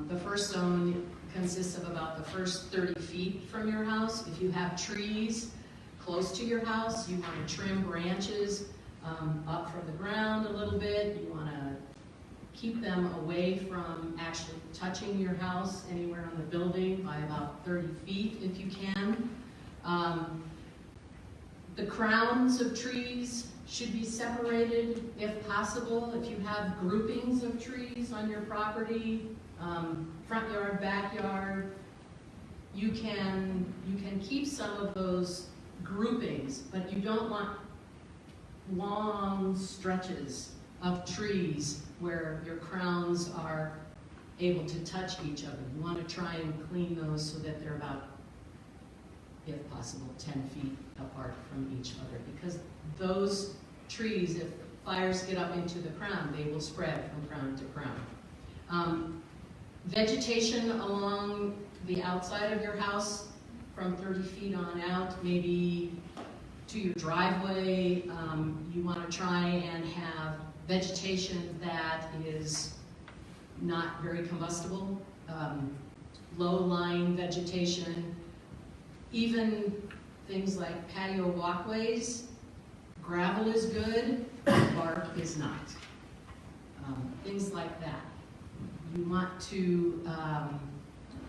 The first zone consists of about the first 30 feet from your house. If you have trees close to your house, you want to trim branches up from the ground a little bit. You want to keep them away from actually touching your house anywhere on the building by about 30 feet if you can. The crowns of trees should be separated if possible. If you have groupings of trees on your property, front yard, backyard, you can keep some of those groupings, but you don't want long stretches of trees where your crowns are able to touch each other. You want to try and clean those so that they're about, if possible, 10 feet apart from each other, because those trees, if fires get up into the crown, they will spread from crown to crown. Vegetation along the outside of your house from 30 feet on out, maybe to your driveway, you want to try and have vegetation that is not very combustible, low-lying vegetation, even things like patio walkways. Gravel is good, bark is not. Things like that. You want to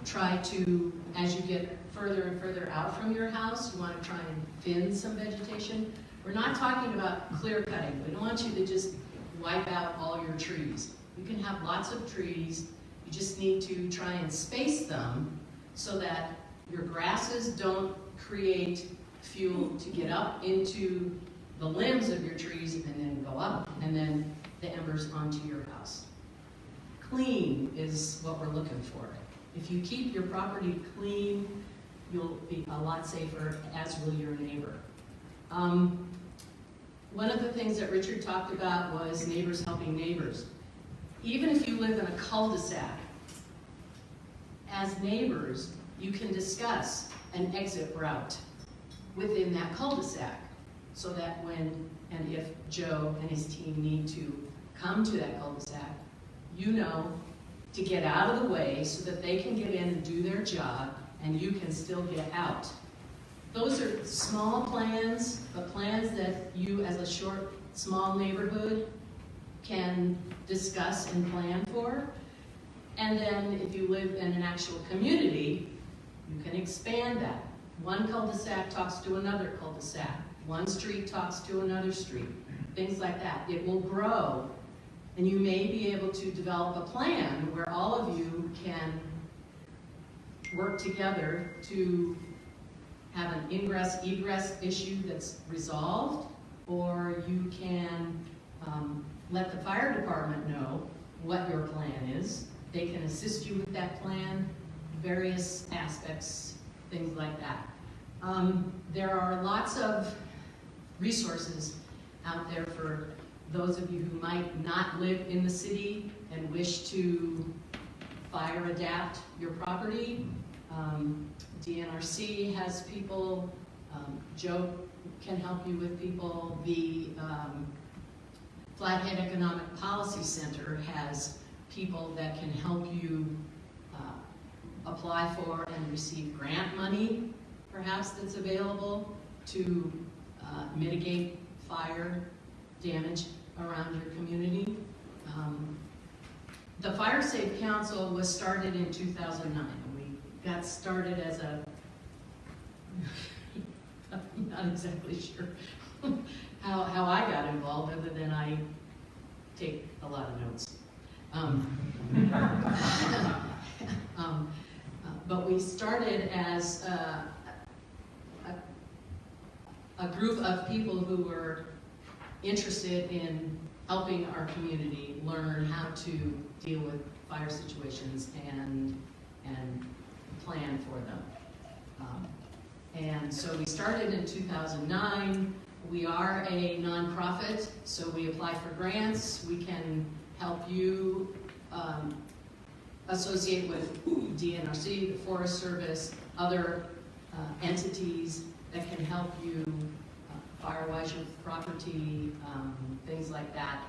try to, as you get further and further out from your house, you want to try and thin some vegetation. We're not talking about clear cutting. We don't want you to just wipe out all your trees. You can have lots of trees. You just need to try and space them so that your grasses don't create fuel to get up into the limbs of your trees and then go up, and then the embers onto your house. Clean is what we're looking for. If you keep your property clean, you'll be a lot safer, as will your neighbor. One of the things that Richard talked about was neighbors helping neighbors. Even if you live in a cul-de-sac, as neighbors, you can discuss an exit route within that cul-de-sac, so that when and if Joe and his team need to come to that cul-de-sac, you know to get out of the way so that they can get in and do their job and you can still get out. Those are small plans, but plans that you as a short, small neighborhood can discuss and plan for. And then if you live in an actual community, you can expand that. One cul-de-sac talks to another cul-de-sac. One street talks to another street. Things like that. It will grow, and you may be able to develop a plan where all of you can work together to have an ingress-egress issue that's resolved, or you can let the fire department know what your plan is. They can assist you with that plan, various aspects, things like that. There are lots of resources out there for those of you who might not live in the city and wish to fire adapt your property. DNRC has people, Joe can help you with people. The Flathead Economic Policy Center has people that can help you apply for and receive grant money, perhaps, that's available to mitigate fire damage around your community. The Fire Safe Council was started in 2009. We got started as a I'm not exactly sure how I got involved, other than I take a lot of notes. But we started as a group of people who were interested in helping our community learn how to deal with fire situations and plan for them. And so we started in 2009. We are a nonprofit, so we apply for grants. We can help you associate with DNRC, the Forest Service, other entities that can help you firewise your property, things like that.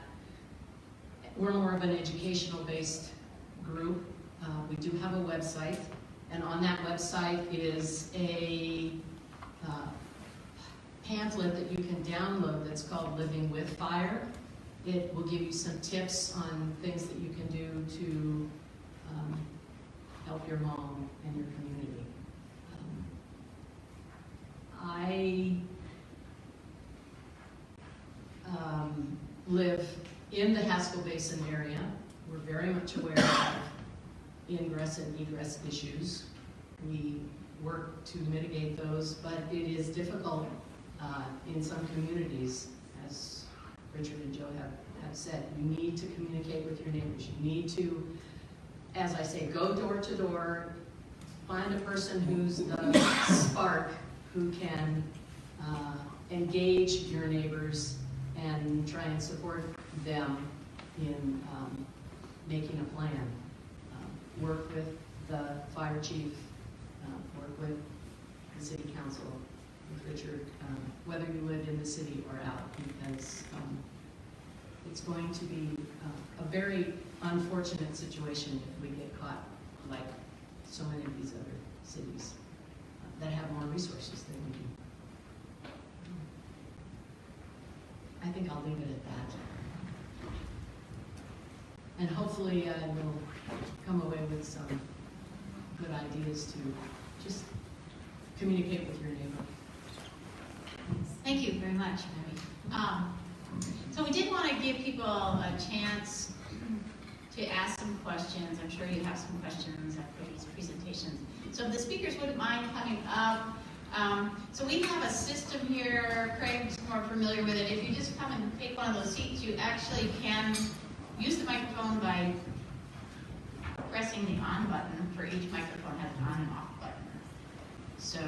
We're more of an educational-based group. We do have a website, and on that website is a pamphlet that you can download that's called Living with Fire. It will give you some tips on things that you can do to help your home and your community. I live in the Haskell Basin area. We're very much aware of ingress and egress issues. We work to mitigate those, but it is difficult in some communities, as Richard and Joe have said. You need to communicate with your neighbors. You need to, as I say, go door to door, find a person who's the spark, who can engage your neighbors and try and support them in making a plan. Work with the fire chief, work with the city council, with Richard, whether you live in the city or out, because it's going to be a very unfortunate situation if we get caught like so many of these other cities that have more resources than we do. I think I'll leave it at that. And hopefully I will come away with some good ideas to just communicate with your neighbor. Thank you very much, Mary. So we did want to give people a chance to ask some questions. I'm sure you have some questions after these presentations. So if the speakers wouldn't mind coming up. So we have a system here, Craig's more familiar with it. If you just come and take one of those seats, you actually can use the microphone by pressing the on button. For each microphone has an on and off button. So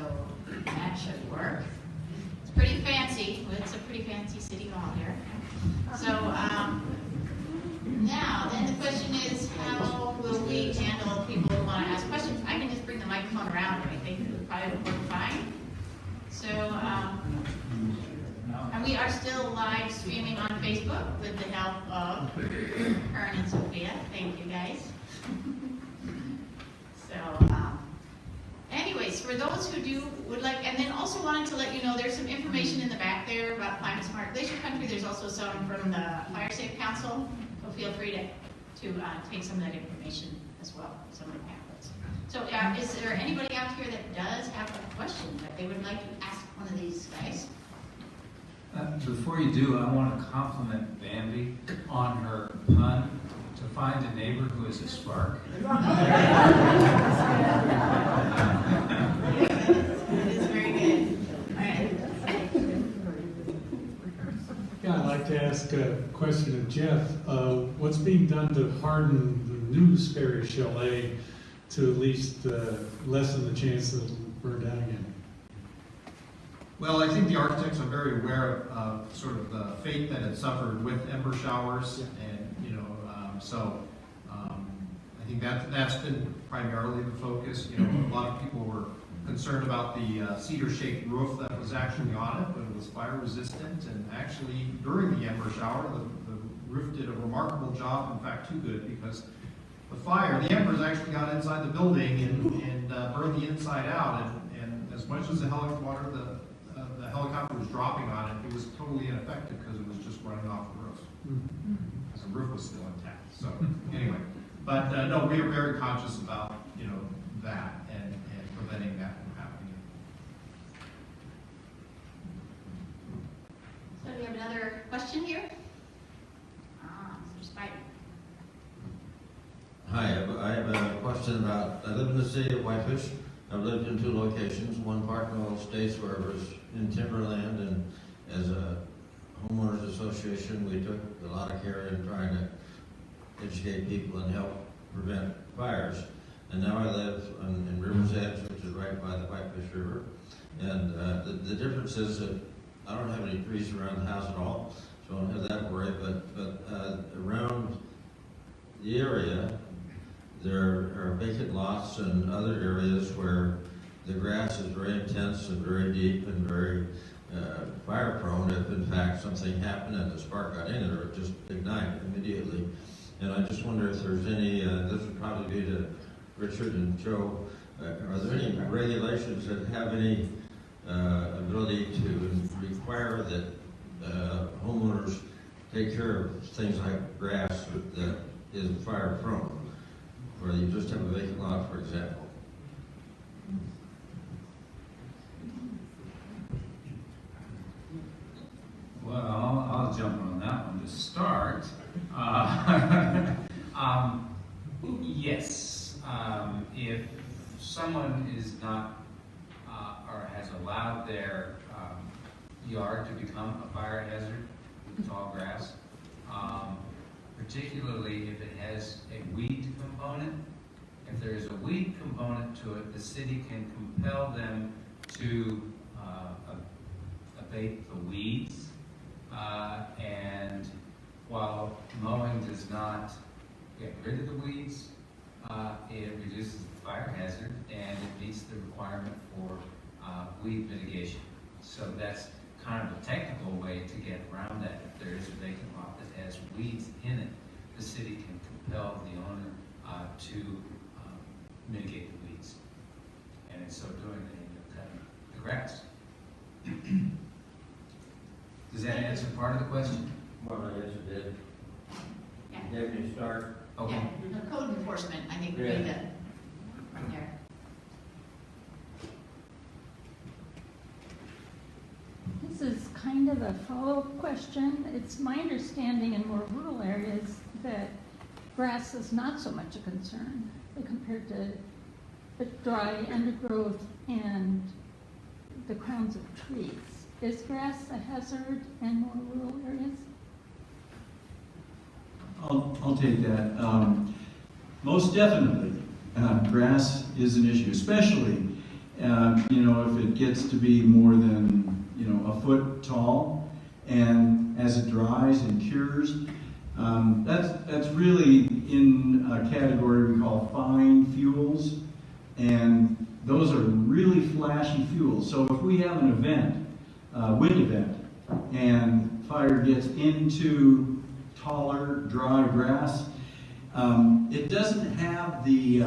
that should work. It's pretty fancy. It's a pretty fancy city hall here. So now, then the question is, how will we handle people who want to ask questions? I can just bring the microphone around, and I think it would probably work fine. So, and we are still live streaming on Facebook with the help of Kern and Sophia. Thank you, guys. So, anyways, for those who would like, and then also wanted to let you know, there's some information in the back there about Climate Smart Glacier Country. There's also some from the Fire Safe Council, so feel free to take some of that information as well, some of the pamphlets. So is there anybody out here that does have a question that they would like to ask one of these guys? Before you do, I want to compliment Bambi on her pun to find a neighbor who is a spark. It is very good. All right. Yeah, I'd like to ask a question of Jeff. What's being done to harden the new Sperry Chalet to at least lessen the chance that it'll burn down again? Well, I think the architects are very aware of sort of the fate that it suffered with ember showers, and I think that's been primarily the focus. You know, a lot of people were concerned about the cedar-shaped roof that was actually on it, but it was fire resistant, and actually during the ember shower, the roof did a remarkable job. In fact, too good, because the embers actually got inside the building and burned the inside out, and as much as the helicopter was dropping on it, it was totally ineffective because it was just running off the roof. Because the roof was still intact. So anyway, but no, we are very conscious about that and preventing that from happening. another question here? Mr. Spider. Hi, I have a question about, I live in the city of Whitefish. I've lived in 2 locations, one part in Oil States where I was in timberland, and as a homeowners association, we took a lot of care in trying to educate people and help prevent fires. And now I live in River's Edge, which is right by the Whitefish River. And the difference is that I don't have any trees around the house at all, so I don't have that worry, but around the area, there are vacant lots and other areas where the grass is very intense and very deep and very fire prone if in fact something happened and the spark got in it, or it just ignited immediately. And I just wonder if there's any, this would probably be to Richard and Joe, are there any regulations that have any ability to require that homeowners take care of things like grass that is fire prone? Or you just have a vacant lot, for example. Well, I'll jump on that one to start. Yes, if someone is not or has allowed their yard to become a fire hazard with tall grass, particularly if it has a weed component. If there is a weed component to it, the city can compel them to abate the weeds. And while mowing does not get rid of the weeds, it reduces the fire hazard and it meets the requirement for weed mitigation. So that's kind of a technical way to get around that. If there is a vacant lot that has weeds in it, the city can compel the owner to mitigate the weeds. And in so doing, they end up cutting the grass. Does that answer part of the question? Well, I guess it did. Yeah. Deputy Stark. Okay. Yeah, the code enforcement, I think, would be the, right there. This is kind of a follow-up question. It's my understanding in more rural areas that grass is not so much a concern compared to the dry undergrowth and the crowns of trees. Is grass a hazard in more rural areas? I'll take that. Most definitely, grass is an issue, especially, if it gets to be more than, a foot tall, and as it dries and cures, that's really in a category we call fine fuels, and those are really flashy fuels. So if we have an event, wind event, and fire gets into taller, dry grass, it doesn't have the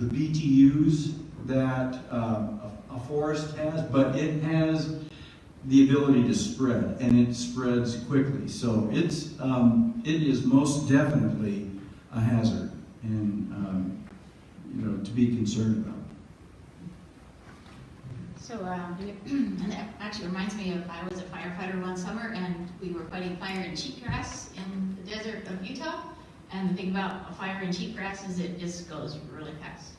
BTUs that a forest has, but it has the ability to spread, and it spreads quickly. So it is most definitely a hazard, and to be concerned about. So, and that actually reminds me of, I was a firefighter one summer, and we were fighting fire in cheatgrass in the desert of Utah. And the thing about a fire in cheatgrass is it just goes really fast.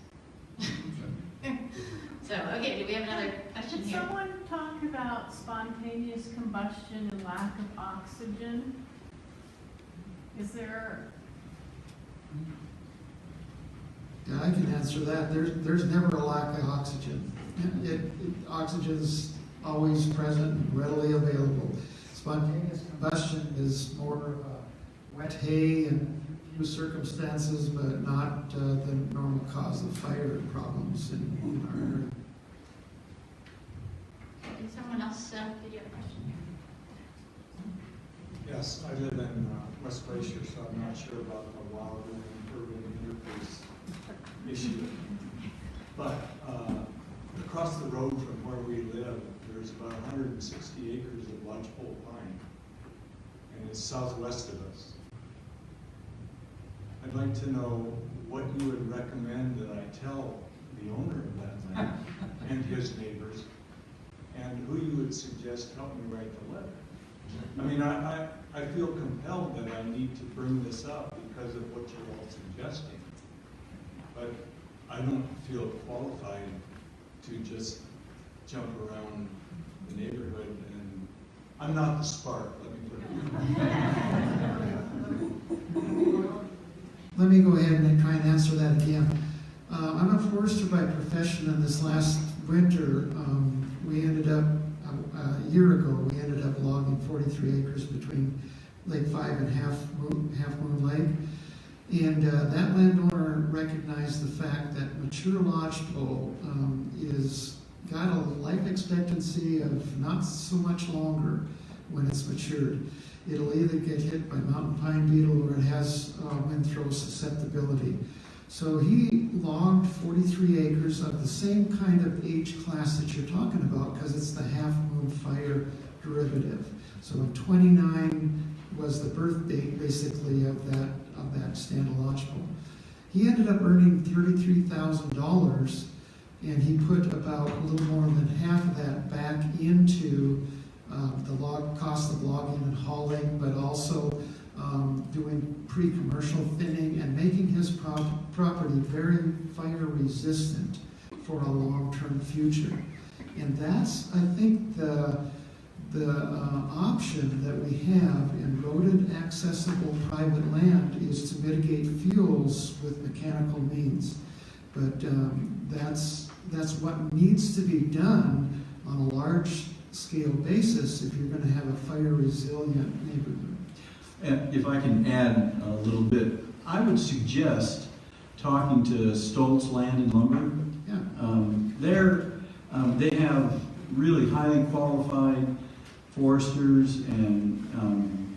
So, okay, do we have another question Did here? someone talk about spontaneous combustion and lack of oxygen? Is there? Yeah, I can answer that. There's never a lack of oxygen. Oxygen's always present and readily available. Spontaneous combustion is more of a wet hay in few circumstances, but not the normal cause of fire problems in our area. Did someone else, did you have a question? Yes, I live in West Glacier, so I'm not sure about the wildland urban interface issue. But across the road from where we live, there's about 160 acres of lodgepole pine, and it's southwest of us. I'd like to know what you would recommend that I tell the owner of that land and his neighbors, and who you would suggest help me write the letter. I mean, I feel compelled that I need to bring this up because of what you're all suggesting. But I don't feel qualified to just jump around the neighborhood, and I'm not the spark, let me put it that way. Let me go ahead and try and answer that again. I'm a forester by profession, and this last winter, we ended up, a year ago, we ended up logging 43 acres between Lake 5 and Half Moon Lake. And that landowner recognized the fact that mature lodgepole is got a life expectancy of not so much longer when it's matured. It'll either get hit by mountain pine beetle or it has wind-throw susceptibility. So he logged 43 acres of the same kind of age class that you're talking about, because it's the half-moon fire derivative. So in 29 was the birth date, basically, of that stand of lodgepole. He ended up earning $33,000, and he put about a little more than half of that back into the cost of logging and hauling, but also doing pre-commercial thinning and making his property very fire resistant for a long-term future. And that's, I think, the option that we have in roaded accessible private land is to mitigate fuels with mechanical means. But that's what needs to be done on a large scale basis if you're going to have a fire resilient neighborhood. And if I can add a little bit, I would suggest talking to Stoltz Land and Lumber. Yeah. They have really highly qualified foresters and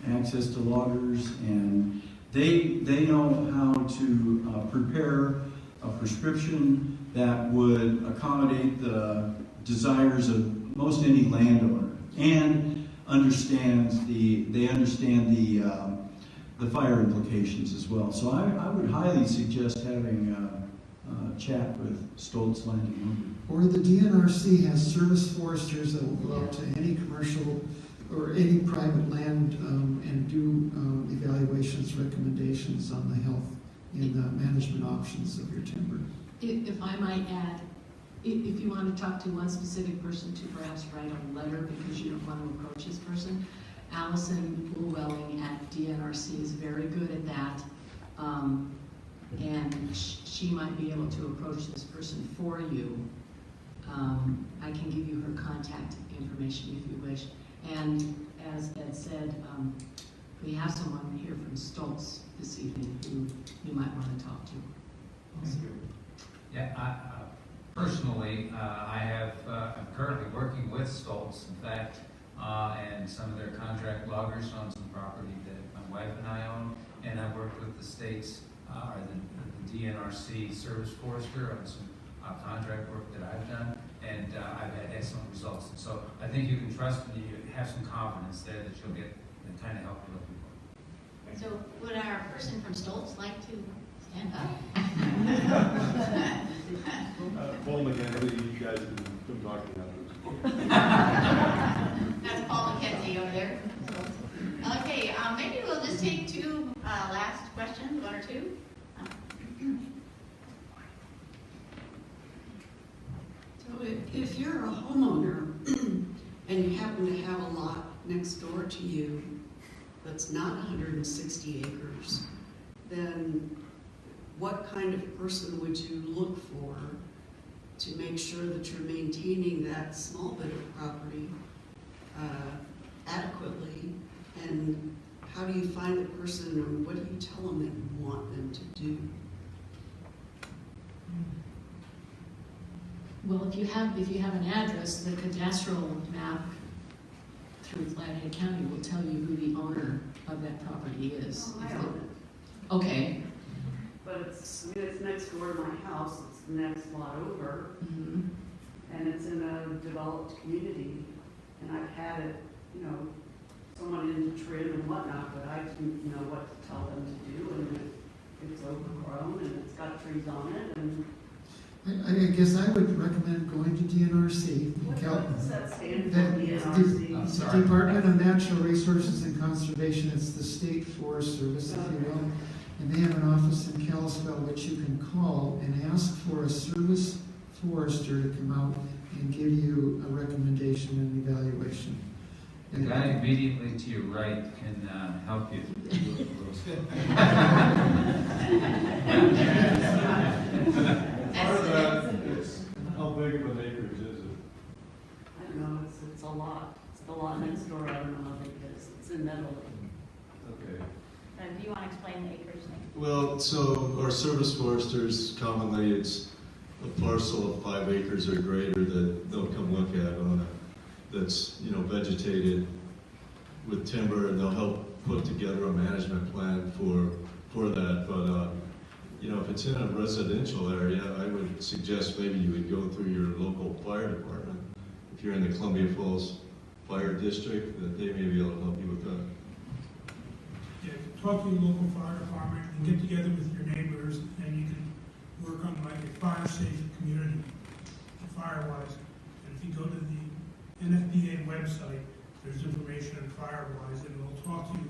access to loggers, and they know how to prepare a prescription that would accommodate the desires of most any landowner, and they understand the fire implications as well. So I would highly suggest having a chat with Stoltz Land and Lumber. Or the DNRC has service foresters that will go out to any commercial or any private land and do evaluations, recommendations on the health and management options of your timber. If I might add, if you want to talk to one specific person to perhaps write a letter because you don't want to approach this person, Allison Llewellyn at DNRC is very good at that. And she might be able to approach this person for you. I can give you her contact information if you wish. And as Ed said, we have someone here from Stoltz this evening who you might want to talk to. Also. Yeah, personally, I'm currently working with Stoltz, in fact, and some of their contract loggers on some property that my wife and I own, and I worked with the state's, or the DNRC service forester on some contract work that I've done, and I've had excellent results. And so I think you can trust me, you have some confidence there that you'll get the kind of help you're looking for. So would our person from Stoltz like to stand up? Paul McKenzie, you guys have been talking about That's Paul McKenzie over there. Okay, maybe we'll just take two last questions, one or two. So if you're a homeowner and you happen to have a lot next door to you that's not 160 acres, then what kind of person would you look for to make sure that you're maintaining that small bit of property adequately? And how do you find the person, or what do you tell them that you want them to do? Well, if you have an address, the cadastral map through Flathead County will tell you who the owner of that property is. Oh, I own it. Okay. But it's next door to my house, it's the next lot over, Mm-hmm. and it's in a developed community, and I've had it, someone in trim and whatnot, but I didn't know what to tell them to do, and it's overgrown, and it's got trees on it, and I guess I would recommend going to DNRC. What does that stand for, That- DNRC? It's the Department of Natural Resources and Conservation. It's the state forest service, if you will. And they have an office in Kalispell which you can call and ask for a service forester to come out and give you a recommendation and evaluation. The guy immediately to your right can help you. Part of that is, how big of an acreage is it? I don't know, it's a lot. It's the lot next door, I don't know how big it is. It's in Meadow Lake. Okay. And do you want to explain the acreage thing? Well, so our service foresters, commonly it's a parcel of 5 acres or greater that they'll come look at on a, that's, you know, vegetated with timber, and they'll help put together a management plan for that. But, you know, if it's in a residential area, I would suggest maybe you would go through your local fire department. If you're in the Columbia Falls Fire District, that they may be able to help you with that. Yeah, talk to your local fire department and get together with your neighbors, and you can work on like a fire safe community, fire-wise. And if you go to the NFPA website, there's information on fire-wise, and we'll talk to you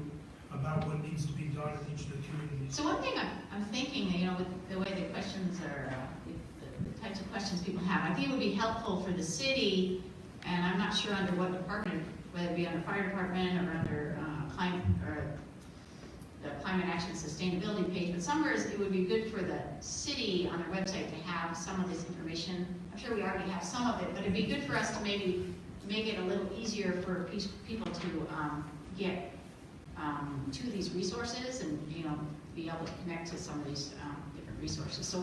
about what needs to be done in each of the communities. So one thing I'm thinking, you know, with the way the questions are, the types of questions people have, I think it would be helpful for the city, and I'm not sure under what department, whether it be under fire department or under climate, or the climate action sustainability page, but somewhere it would be good for the city on their website to have some of this information. I'm sure we already have some of it, but it'd be good for us to maybe make it a little easier for people to get to these resources and, you know, be able to connect to some of these different resources. So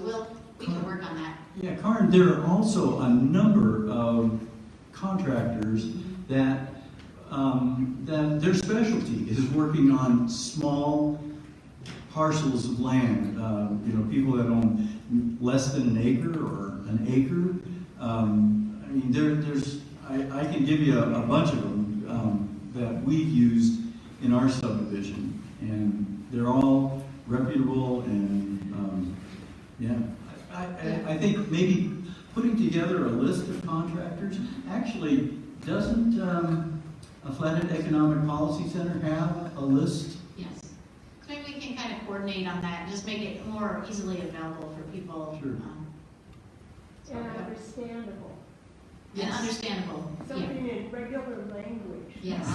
we can work on that. Yeah, Karen, there are also a number of contractors that their specialty is working on small parcels of land. You know, people that own less than an acre or an acre. I mean, I can give you a bunch of them that we've used in our subdivision, and they're all reputable, and yeah. I think maybe putting together a list of contractors actually doesn't a Flathead Economic Policy Center have a list? Yes. So maybe we can kind of coordinate on that and just make it more easily available for people. Sure. And understandable. And understandable. Something in regular language. Yes.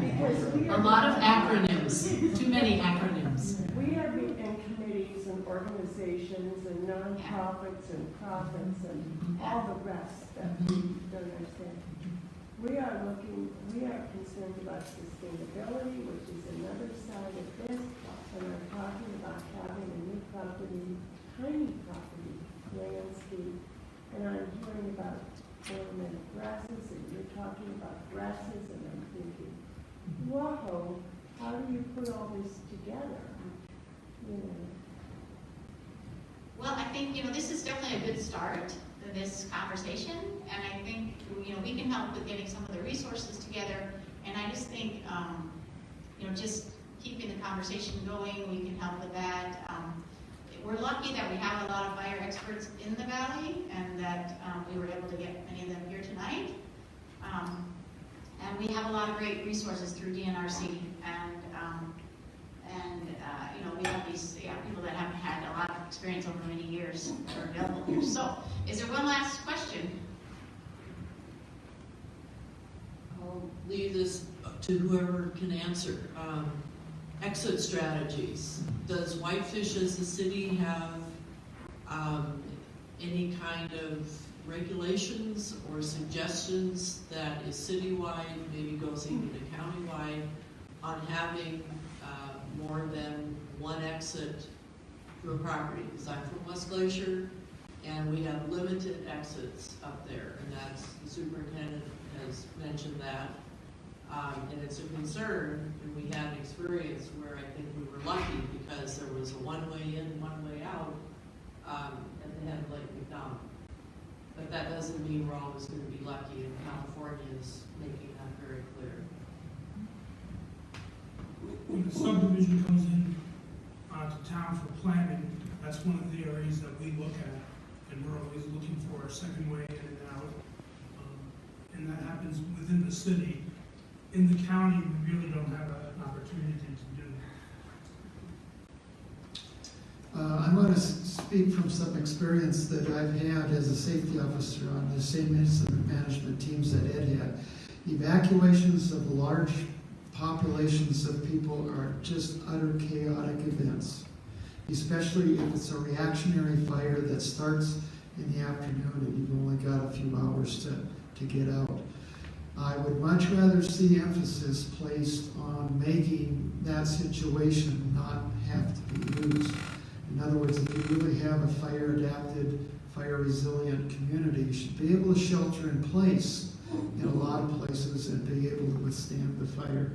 Because we A lot of acronyms, too many acronyms. We have been in committees and organizations and nonprofits and profits and all the rest that we don't understand. We are concerned about sustainability, which is another side of this, and are talking about having a new property, tiny property, landscape, and I'm hearing about ornamental grasses, and you're talking about grasses, and I'm thinking, whoa, how do you put all this together? You know. Well, I think, you know, this is definitely a good start to this conversation, and I think, you know, we can help with getting some of the resources together, and I just think, you know, just keeping the conversation going, we can help with that. We're lucky that we have a lot of fire experts in the valley, and that we were able to get many of them here tonight. And we have a lot of great resources through DNRC, and you know, we have these people that have had a lot of experience over many years that are available here. So, is there one last question? I'll leave this to whoever can answer. Exit strategies. Does Whitefish as a city have any kind of regulations or suggestions that is citywide, maybe goes even to countywide, on having more than one exit to a property? Because I'm from West Glacier, and we have limited exits up there, and that's, the superintendent has mentioned that. And it's a concern, and we had an experience where I think we were lucky because there was a one-way in, one-way out at the head of Lake McDonald. But that doesn't mean we're always going to be lucky, and California is making that very clear. When the subdivision comes in to town for planning, That's one of the areas that we look at, and we're always looking for a second way in and out. And that happens within the city. In the county, we really don't have an opportunity to do that. I want to speak from some experience that I've had as a safety officer on the same incident management teams that Ed had. Evacuations of large populations of people are just utter chaotic events, especially if it's a reactionary fire that starts in the afternoon and you've only got a few hours to get out. I would much rather see emphasis placed on making that situation not have to be used. In other words, if you really have a fire-adapted, fire-resilient community, you should be able to shelter in place in a lot of places and be able to withstand the fire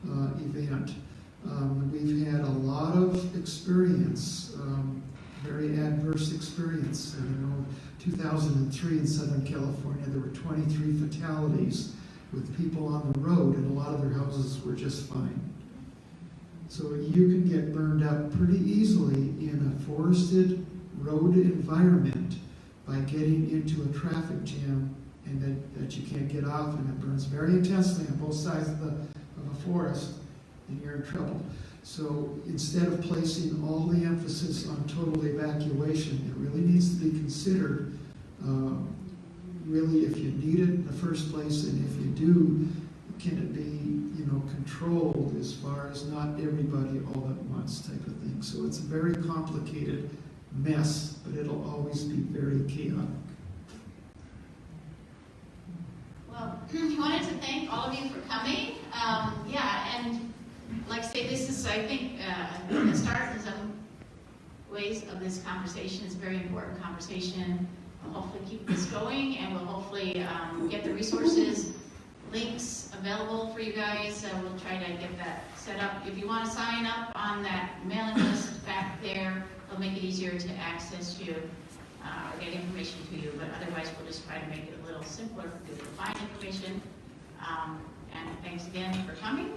event. We've had a lot of experience, very adverse experience. And in 2003 in Southern California, there were 23 fatalities with people on the road, and a lot of their houses were just fine. So you can get burned up pretty easily in a forested road environment by getting into a traffic jam and that you can't get off, and it burns very intensely on both sides of a forest, and you're in trouble. So instead of placing all the emphasis on total evacuation, it really needs to be considered, really if you need it in the first place, and if you do, can it be, controlled as far as not everybody all at once type of thing. So it's a very complicated mess, but it'll always be very chaotic. Well, I wanted to thank all of you for coming. And like I say, this is, I think, the start in some ways of this conversation. It's a very important conversation. We'll hopefully keep this going, and we'll hopefully get the resources, links available for you guys. We'll try to get that set up. If you want to sign up on that mailing list back there, it'll make it easier to access you or get information to you. But otherwise, we'll just try to make it a little simpler for you to find information. And thanks again for coming.